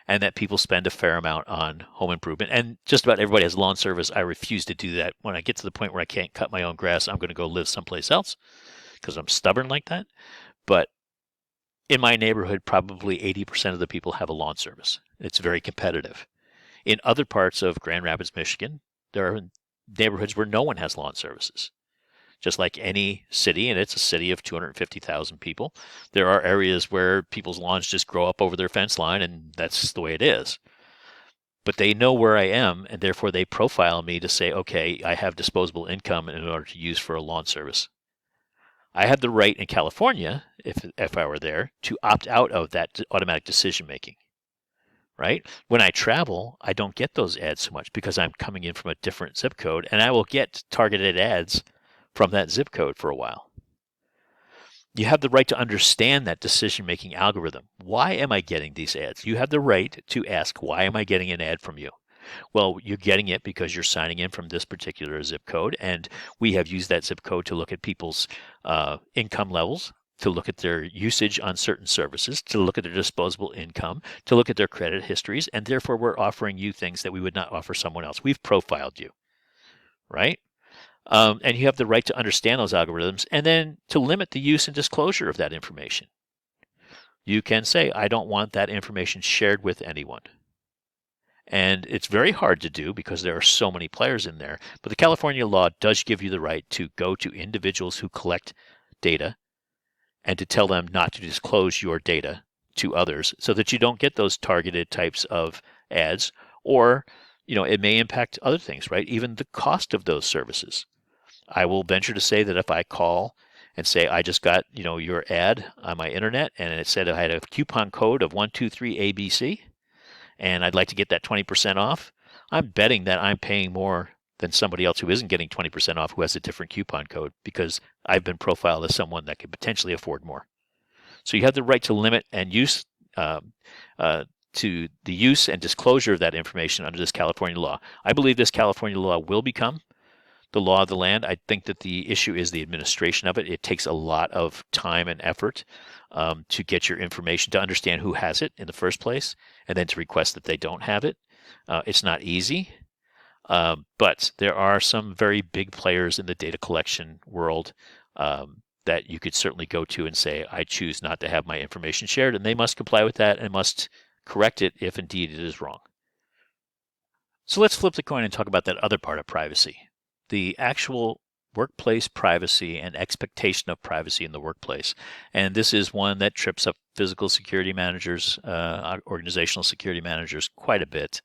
and that people spend a fair amount on home improvement. And just about everybody has lawn service. I refuse to do that. When I get to the point where I can't cut my own grass, I'm going to go live someplace else because I'm stubborn like that. But in my neighborhood, probably 80% of the people have a lawn service. It's very competitive. In other parts of Grand Rapids, Michigan, there are neighborhoods where no one has lawn services. Just like any city, and it's a city of 250,000 people, there are areas where people's lawns just grow up over their fence line, and that's the way it is. But they know where I am, and therefore they profile me to say, okay, I have disposable income in order to use for a lawn service. I have the right in California, if I were there, to opt out of that automatic decision making, right? When I travel, I don't get those ads so much because I'm coming in from a different zip code, and I will get targeted ads from that zip code for a while. You have the right to understand that decision-making algorithm. Why am I getting these ads? You have the right to ask, why am I getting an ad from you? Well, you're getting it because you're signing in from this particular zip code, and we have used that zip code to look at people's income levels, to look at their usage on certain services, to look at their disposable income, to look at their credit histories, and therefore we're offering you things that we would not offer someone else. We've profiled you, right? And you have the right to understand those algorithms and then to limit the use and disclosure of that information. You can say, I don't want that information shared with anyone. And it's very hard to do because there are so many players in there. But the California law does give you the right to go to individuals who collect data and to tell them not to disclose your data to others so that you don't get those targeted types of ads. Or it may impact other things, right? Even the cost of those services. I will venture to say that if I call and say, I just got, your ad on my internet and it said I had a coupon code of 123ABC and I'd like to get that 20% off, I'm betting that I'm paying more than somebody else who isn't getting 20% off who has a different coupon code because I've been profiled as someone that could potentially afford more. So you have the right to limit and use to the use and disclosure of that information under this California law. I believe this California law will become the law of the land. I think that the issue is the administration of it. It takes a lot of time and effort to get your information, to understand who has it in the first place, and then to request that they don't have it. It's not easy, but there are some very big players in the data collection world that you could certainly go to and say, I choose not to have my information shared, and they must comply with that and must correct it if indeed it is wrong. So let's flip the coin and talk about that other part of privacy, the actual workplace privacy and expectation of privacy in the workplace. And this is one that trips up physical security managers, organizational security managers quite a bit.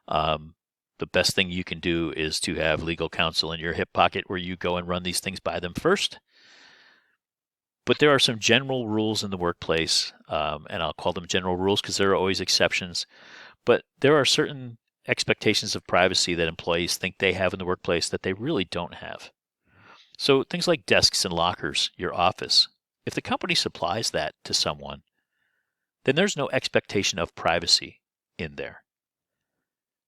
The best thing you can do is to have legal counsel in your hip pocket where you go and run these things by them first. But there are some general rules in the workplace, and I'll call them general rules because there are always exceptions. But there are certain expectations of privacy that employees think they have in the workplace that they really don't have. So things like desks and lockers, your office, if the company supplies that to someone, then there's no expectation of privacy in there.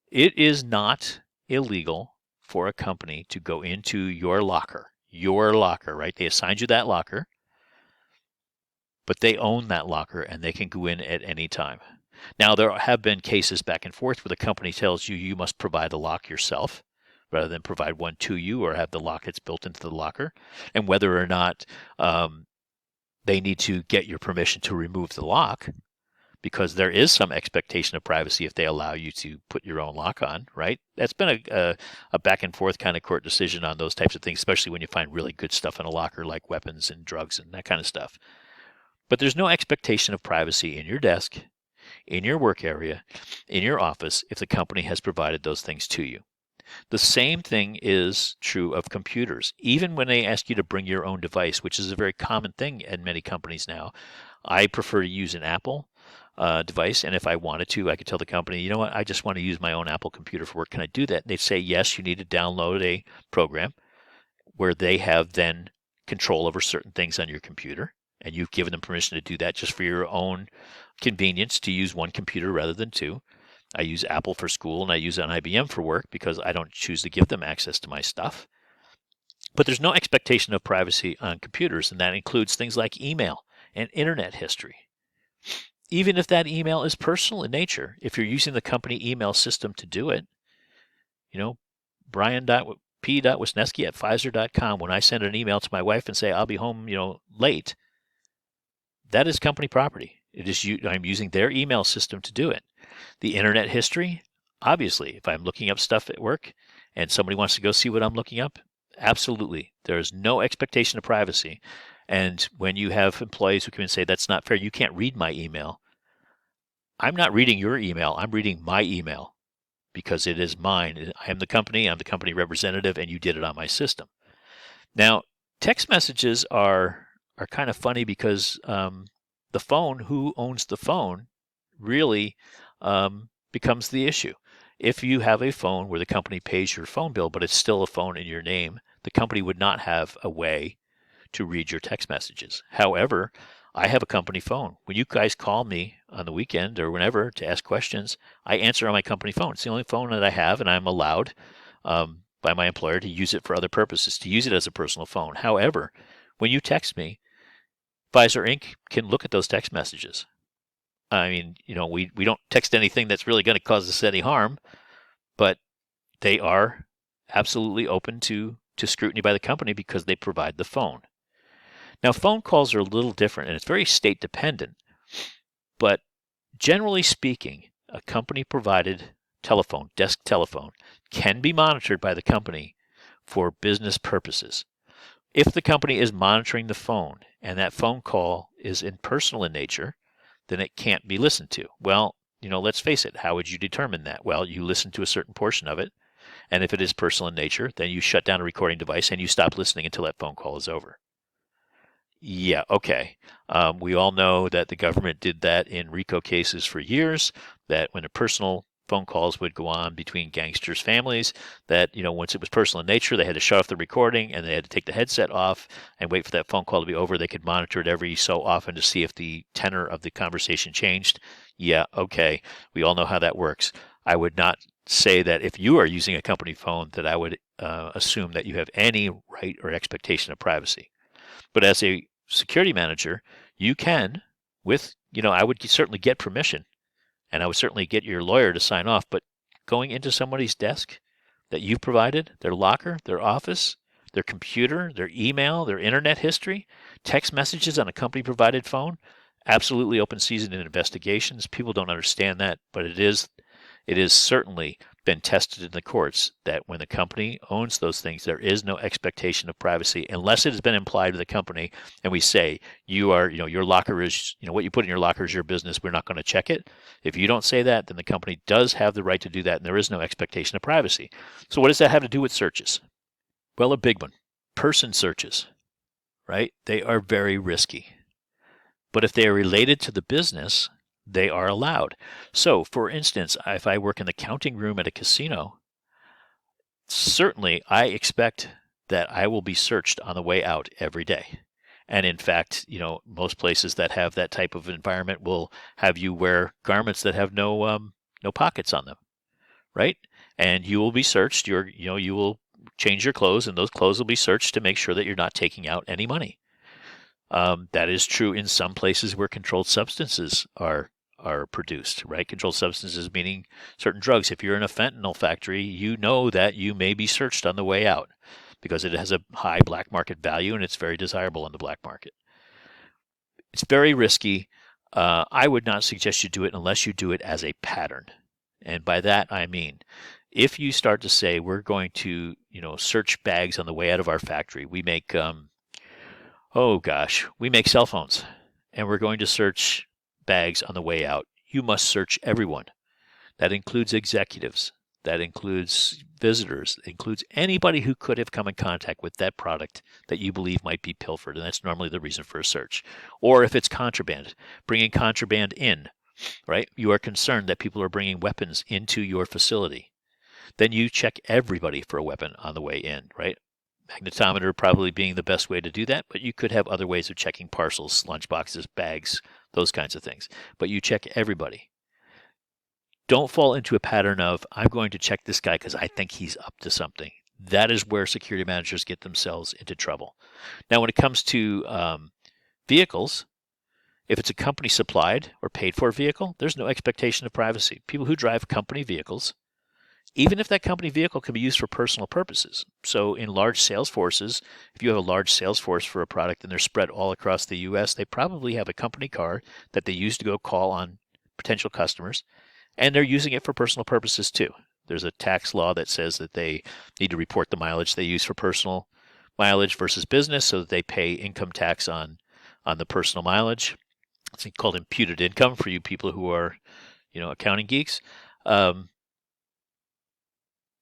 It is not illegal for a company to go into your locker, right? They assigned you that locker, but they own that locker and they can go in at any time. Now, there have been cases back and forth where the company tells you you must provide a lock yourself rather than provide one to you or have the lock that's built into the locker, and whether or not they need to get your permission to remove the lock, because there is some expectation of privacy if they allow you to put your own lock on, right? That's been a back and forth kind of court decision on those types of things, especially when you find really good stuff in a locker like weapons and drugs and that kind of stuff. But there's no expectation of privacy in your desk, in your work area, in your office, if the company has provided those things to you. The same thing is true of computers. Even when they ask you to bring your own device, which is a very common thing in many companies now, I prefer to use an Apple device, and if I wanted to, I could tell the company, you know what, I just want to use my own Apple computer for work. Can I do that? And they'd say, yes, you need to download a program where they have then control over certain things on your computer, and you've given them permission to do that just for your own convenience to use one computer rather than two. I use Apple for school and I use an IBM for work because I don't choose to give them access to my stuff. But there's no expectation of privacy on computers, and that includes things like email and internet history. Even if that email is personal in nature, if you're using the company email system to do it, brian.p.wisniewski@pfizer.com, when I send an email to my wife and say, I'll be home, late, that is company property. I'm using their email system to do it. The internet history, obviously, if I'm looking up stuff at work and somebody wants to go see what I'm looking up, absolutely. There is no expectation of privacy. And when you have employees who come and say, that's not fair, you can't read my email. I'm not reading your email. I'm reading my email because it is mine. I am the company. I'm the company representative, and you did it on my system. Now, text messages are kind of funny because the phone, who owns the phone, really becomes the issue. If you have a phone where the company pays your phone bill, but it's still a phone in your name, the company would not have a way to read your text messages. However, I have a company phone. When you guys call me on the weekend or whenever to ask questions, I answer on my company phone. It's the only phone that I have, and I'm allowed by my employer to use it for other purposes, to use it as a personal phone. However, when you text me, Pfizer Inc. can look at those text messages. I mean, we don't text anything that's really going to cause us any harm, but they are absolutely open to scrutiny by the company because they provide the phone. Now, phone calls are a little different, and it's very state dependent, but generally speaking, a company-provided telephone, desk telephone, can be monitored by the company for business purposes. If the company is monitoring the phone and that phone call is impersonal in nature, then it can't be listened to. Well, let's face it, how would you determine that? Well, you listen to a certain portion of it, and if it is personal in nature, then you shut down a recording device and you stop listening until that phone call is over. Yeah, okay. We all know that the government did that in RICO cases for years, that when the personal phone calls would go on between gangsters' families, that, once it was personal in nature, they had to shut off the recording and they had to take the headset off and wait for that phone call to be over. They could monitor it every so often to see if the tenor of the conversation changed. Yeah, okay. We all know how that works. I would not say that if you are using a company phone that I would assume that you have any right or expectation of privacy. But as a security manager, you can, I would certainly get permission and I would certainly get your lawyer to sign off, but going into somebody's desk that you've provided, their locker, their office, their computer, their email, their internet history, text messages on a company provided phone, absolutely open season in investigations. People don't understand that, but it is certainly been tested in the courts that when the company owns those things, there is no expectation of privacy unless it has been implied to the company and we say, your locker is, what you put in your locker is your business. We're not going to check it. If you don't say that, then the company does have the right to do that and there is no expectation of privacy. So what does that have to do with searches? Well, a big one. Person searches, right? They are very risky. But if they are related to the business, they are allowed. So, for instance, if I work in the counting room at a casino, certainly I expect that I will be searched on the way out every day. And in fact, most places that have that type of environment will have you wear garments that have no pockets on them, right? And you will be searched. You will change your clothes, and those clothes will be searched to make sure that you're not taking out any money. That is true in some places where controlled substances are produced, right? Controlled substances meaning certain drugs. If you're in a fentanyl factory, you know that you may be searched on the way out because it has a high black market value and it's very desirable on the black market. It's very risky. I would not suggest you do it unless you do it as a pattern. And by that, I mean, if you start to say, we're going to, search bags on the way out of our factory, we make, we make cell phones and we're going to search bags on the way out. You must search everyone. That includes executives. That includes visitors. It includes anybody who could have come in contact with that product that you believe might be pilfered, and that's normally the reason for a search. Or if it's contraband, bringing contraband in, right? You are concerned that people are bringing weapons into your facility. Then you check everybody for a weapon on the way in, right? Magnetometer probably being the best way to do that, but you could have other ways of checking parcels, lunchboxes, bags, those kinds of things. But you check everybody. Don't fall into a pattern of, I'm going to check this guy because I think he's up to something. That is where security managers get themselves into trouble. Now, when it comes to vehicles, if it's a company supplied or paid for vehicle, there's no expectation of privacy. People who drive company vehicles, even if that company vehicle can be used for personal purposes. So in large sales forces, if you have a large sales force for a product and they're spread all across the U.S., they probably have a company car that they use to go call on potential customers, and they're using it for personal purposes too. There's a tax law that says that they need to report the mileage they use for personal mileage versus business so that they pay income tax on the personal mileage. It's called imputed income for you people who are, accounting geeks.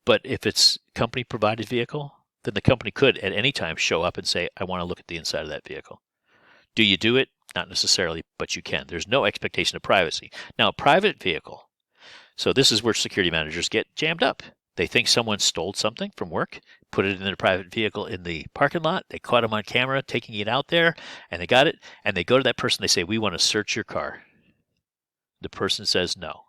But if it's company provided vehicle, then the company could at any time show up and say, I want to look at the inside of that vehicle. Do you do it? Not necessarily, but you can. There's no expectation of privacy. Now, a private vehicle. So this is where security managers get jammed up. They think someone stole something from work, put it in their private vehicle in the parking lot. They caught him on camera taking it out there, and they got it. And they go to that person. They say, we want to search your car. The person says no.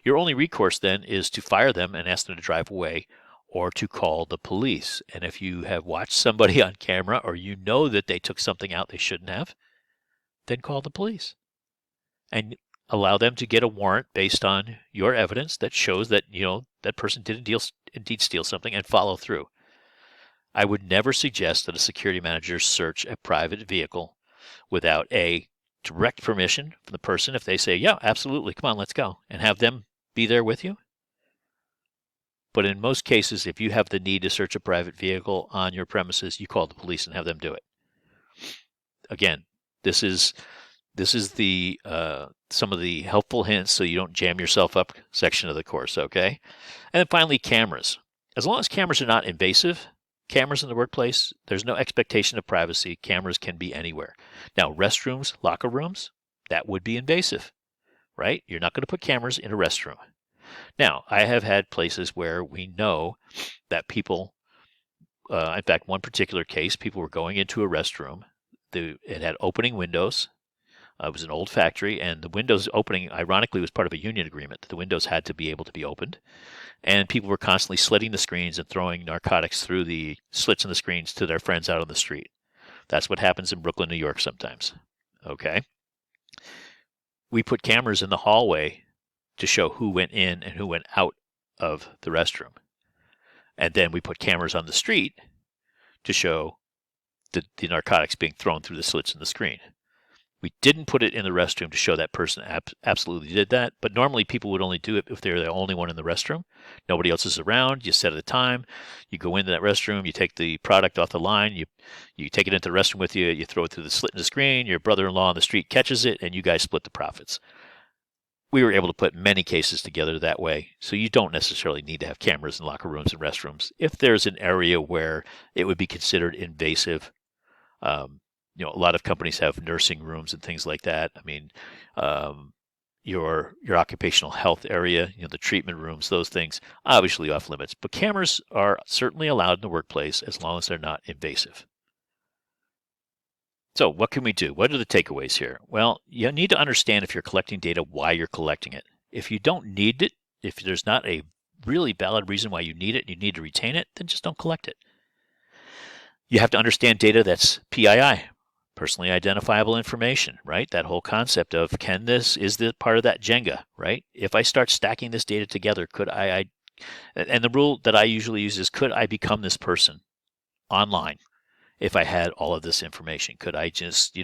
Your only recourse then is to fire them and ask them to drive away or to call the police. And if you have watched somebody on camera or you know that they took something out they shouldn't have, then call the police and allow them to get a warrant based on your evidence that shows that, that person did indeed steal something and follow through. I would never suggest that a security manager search a private vehicle without a direct permission from the person. If they say, yeah, absolutely, come on, let's go, and have them be there with you. But in most cases, if you have the need to search a private vehicle on your premises, you call the police and have them do it. Again, this is This is the some of the helpful hints so you don't jam yourself up section of the course, okay? And then finally, cameras. As long as cameras are not invasive, cameras in the workplace, there's no expectation of privacy. Cameras can be anywhere. Now, restrooms, locker rooms, that would be invasive, right? You're not going to put cameras in a restroom. Now, I have had places where we know that people, in fact, one particular case, people were going into a restroom. It had opening windows. It was an old factory, and the windows opening, ironically, was part of a union agreement. The windows had to be able to be opened, and people were constantly slitting the screens and throwing narcotics through the slits in the screens to their friends out on the street. That's what happens in Brooklyn, New York sometimes. Okay? We put cameras in the hallway to show who went in and who went out of the restroom. And then we put cameras on the street to show the narcotics being thrown through the slits in the screen. We didn't put it in the restroom to show that person absolutely did that, but normally people would only do it if they're the only one in the restroom. Nobody else is around. You set a time. You go into that restroom. You take the product off the line. You take it into the restroom with you. You throw it through the slit in the screen. Your brother-in-law on the street catches it, and you guys split the profits. We were able to put many cases together that way, so you don't necessarily need to have cameras in locker rooms and restrooms. If there's an area where it would be considered invasive, a lot of companies have nursing rooms and things like that. I mean, your occupational health area, the treatment rooms, those things, obviously off limits. But cameras are certainly allowed in the workplace as long as they're not invasive. So what can we do? What are the takeaways here? Well, you need to understand if you're collecting data, why you're collecting it. If you don't need it, if there's not a really valid reason why you need it and you need to retain it, then just don't collect it. You have to understand data that's PII, personally identifiable information, right? That whole concept of is this part of that Jenga, right? If I start stacking this data together, could and the rule that I usually use is, could I become this person online if I had all of this information? Could I just,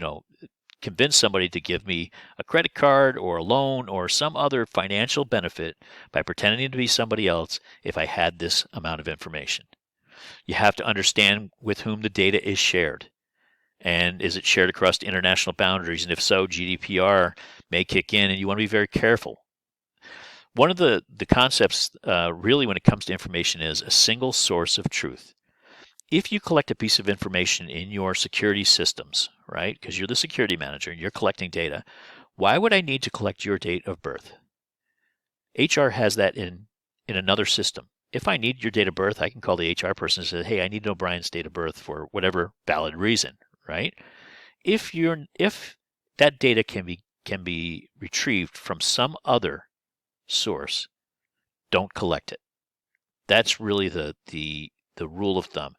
convince somebody to give me a credit card or a loan or some other financial benefit by pretending to be somebody else if I had this amount of information? You have to understand with whom the data is shared. And is it shared across international boundaries? And if so, GDPR may kick in, and you want to be very careful. One of the concepts really when it comes to information is a single source of truth. If you collect a piece of information in your security systems, right, because you're the security manager and you're collecting data, why would I need to collect your date of birth? HR has that in another system. If I need your date of birth, I can call the HR person and say, hey, I need to know Brian's date of birth for whatever valid reason, right? If that data can be retrieved from some other source, don't collect it. That's really the rule of thumb.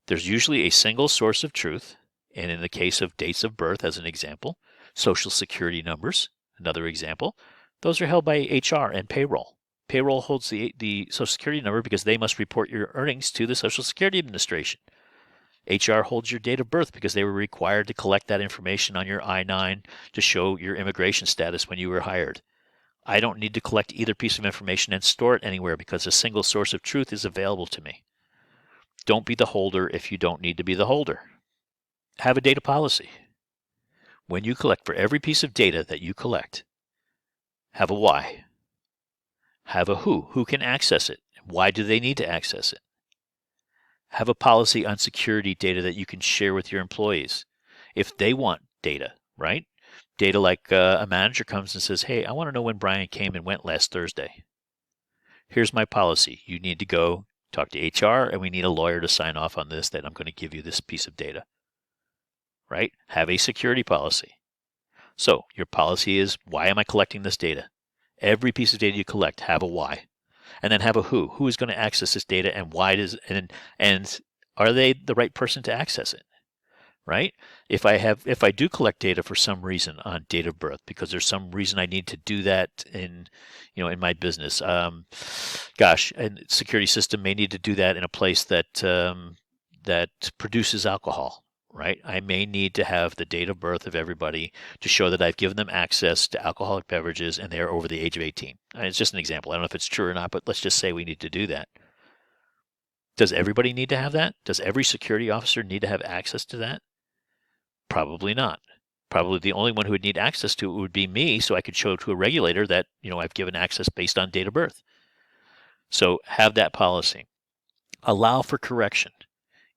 There's usually a single source of truth, and in the case of dates of birth, as an example, social security numbers, another example, those are held by HR and payroll. Payroll holds the social security number because they must report your earnings to the Social Security Administration. HR holds your date of birth because they were required to collect that information on your I-9 to show your immigration status when you were hired. I don't need to collect either piece of information and store it anywhere because a single source of truth is available to me. Don't be the holder if you don't need to be the holder. Have a data policy. When you collect, for every piece of data that you collect, have a why. Have a who can access it. Why do they need to access it? Have a policy on security data that you can share with your employees. If they want data, right? Data like a manager comes and says, hey, I want to know when Brian came and went last Thursday. Here's my policy. You need to go talk to HR, and we need a lawyer to sign off on this, that I'm going to give you this piece of data, right? Have a security policy. So your policy is, why am I collecting this data? Every piece of data you collect, have a why. And then have a who. Who is going to access this data, and why and are they the right person to access it? Right? If I do collect data for some reason on date of birth, because there's some reason I need to do that in my business, and security system may need to do that in a place that produces alcohol, right? I may need to have the date of birth of everybody to show that I've given them access to alcoholic beverages and they're over the age of 18. It's just an example. I don't know if it's true or not, but let's just say we need to do that. Does everybody need to have that? Does every security officer need to have access to that? Probably not. Probably the only one who would need access to it would be me, so I could show to a regulator that, I've given access based on date of birth. So have that policy. Allow for correction.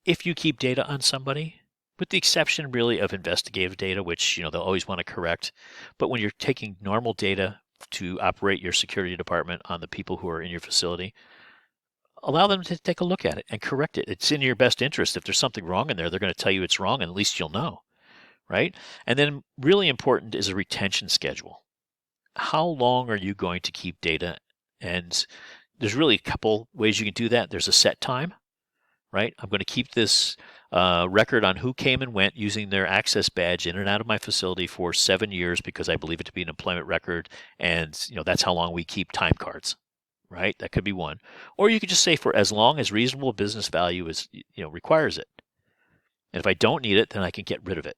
If you keep data on somebody, with the exception really of investigative data, which, they'll always want to correct, but when you're taking normal data to operate your security department on the people who are in your facility, allow them to take a look at it and correct it. It's in your best interest. If there's something wrong in there, they're going to tell you it's wrong, and at least you'll know, right? And then really important is a retention schedule. How long are you going to keep data? And there's really a couple ways you can do that. There's a set time, right? I'm going to keep this record on who came and went using their access badge in and out of my facility for 7 years because I believe it to be an employment record, and that's how long we keep time cards, right? That could be one. Or you could just say for as long as reasonable business value is requires it. And if I don't need it, then I can get rid of it.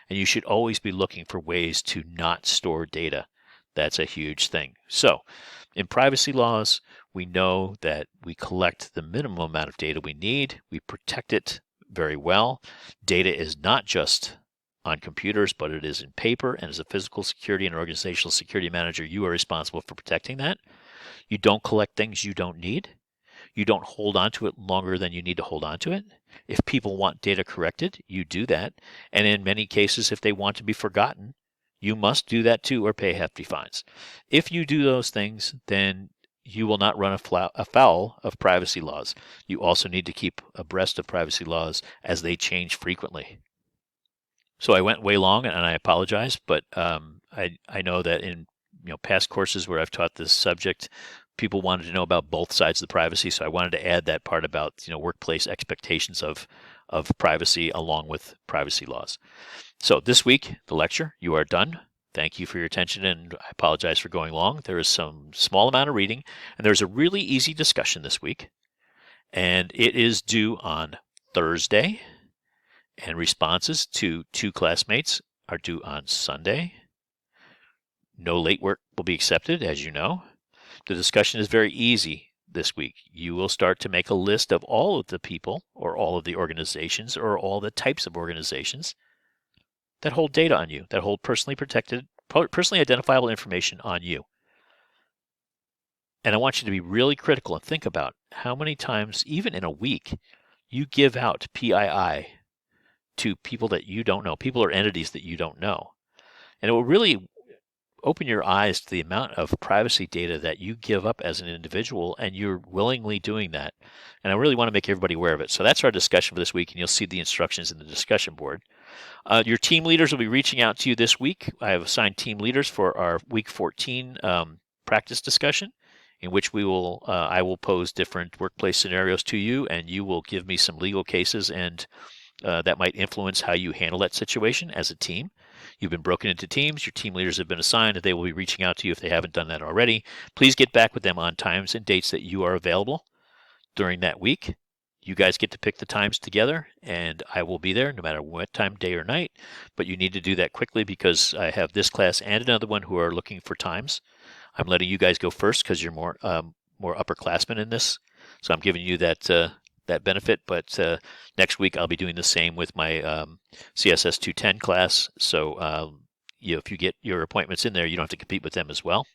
And you should always be looking for ways to not store data. That's a huge thing. So in privacy laws, we know that we collect the minimum amount of data we need. We protect it very well. Data is not just on computers, but it is in paper. And as a physical security and organizational security manager, you are responsible for protecting that. You don't collect things you don't need. You don't hold on to it longer than you need to hold on to it. If people want data corrected, you do that. And in many cases, if they want to be forgotten, you must do that too or pay hefty fines. If you do those things, then you will not run afoul of privacy laws. You also need to keep abreast of privacy laws as they change frequently. So I went way long, and I apologize, but I know that in past courses where I've taught this subject, people wanted to know about both sides of the privacy, so I wanted to add that part about workplace expectations of privacy along with privacy laws. So this week, the lecture, you are done. Thank you for your attention, and I apologize for going long. There is some small amount of reading, and there's a really easy discussion this week, and it is due on Thursday, and responses to 2 classmates are due on Sunday. No late work will be accepted, as you know. The discussion is very easy this week. You will start to make a list of all of the people or all of the organizations or all the types of organizations that hold data on you, that hold personally protected, personally identifiable information on you. And I want you to be really critical and think about how many times, even in a week, you give out PII to people that you don't know, people or entities that you don't know. And it will really open your eyes to the amount of privacy data that you give up as an individual, and you're willingly doing that. And I really want to make everybody aware of it. So that's our discussion for this week, and you'll see the instructions in the discussion board. Your team leaders will be reaching out to you this week. I have assigned team leaders for our week 14 practice discussion, in which I will pose different workplace scenarios to you, and you will give me some legal cases, and that might influence how you handle that situation as a team. You've been broken into teams. Your team leaders have been assigned, and they will be reaching out to you if they haven't done that already. Please get back with them on times and dates that you are available during that week. You guys get to pick the times together, and I will be there no matter what time, day or night. But you need to do that quickly because I have this class and another one who are looking for times. I'm letting you guys go first because you're more upperclassmen in this. So I'm giving you that benefit, but next week I'll be doing the same with my CSS 210 class. So if you get your appointments in there, you don't have to compete with them as well.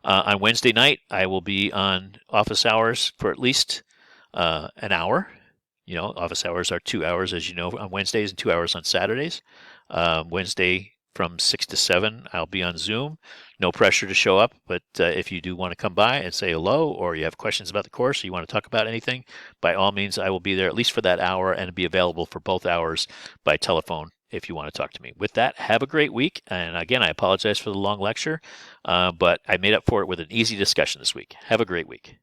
On Wednesday night, I will be on office hours for at least an hour. Office hours are 2 hours, as you know, on Wednesdays and 2 hours on Saturdays. Wednesday from 6 to 7, I'll be on Zoom. No pressure to show up, but if you do want to come by and say hello, or you have questions about the course, or you want to talk about anything, by all means, I will be there at least for that hour and be available for both hours by telephone if you want to talk to me. With that, have a great week. And again, I apologize for the long lecture, but I made up for it with an easy discussion this week. Have a great week.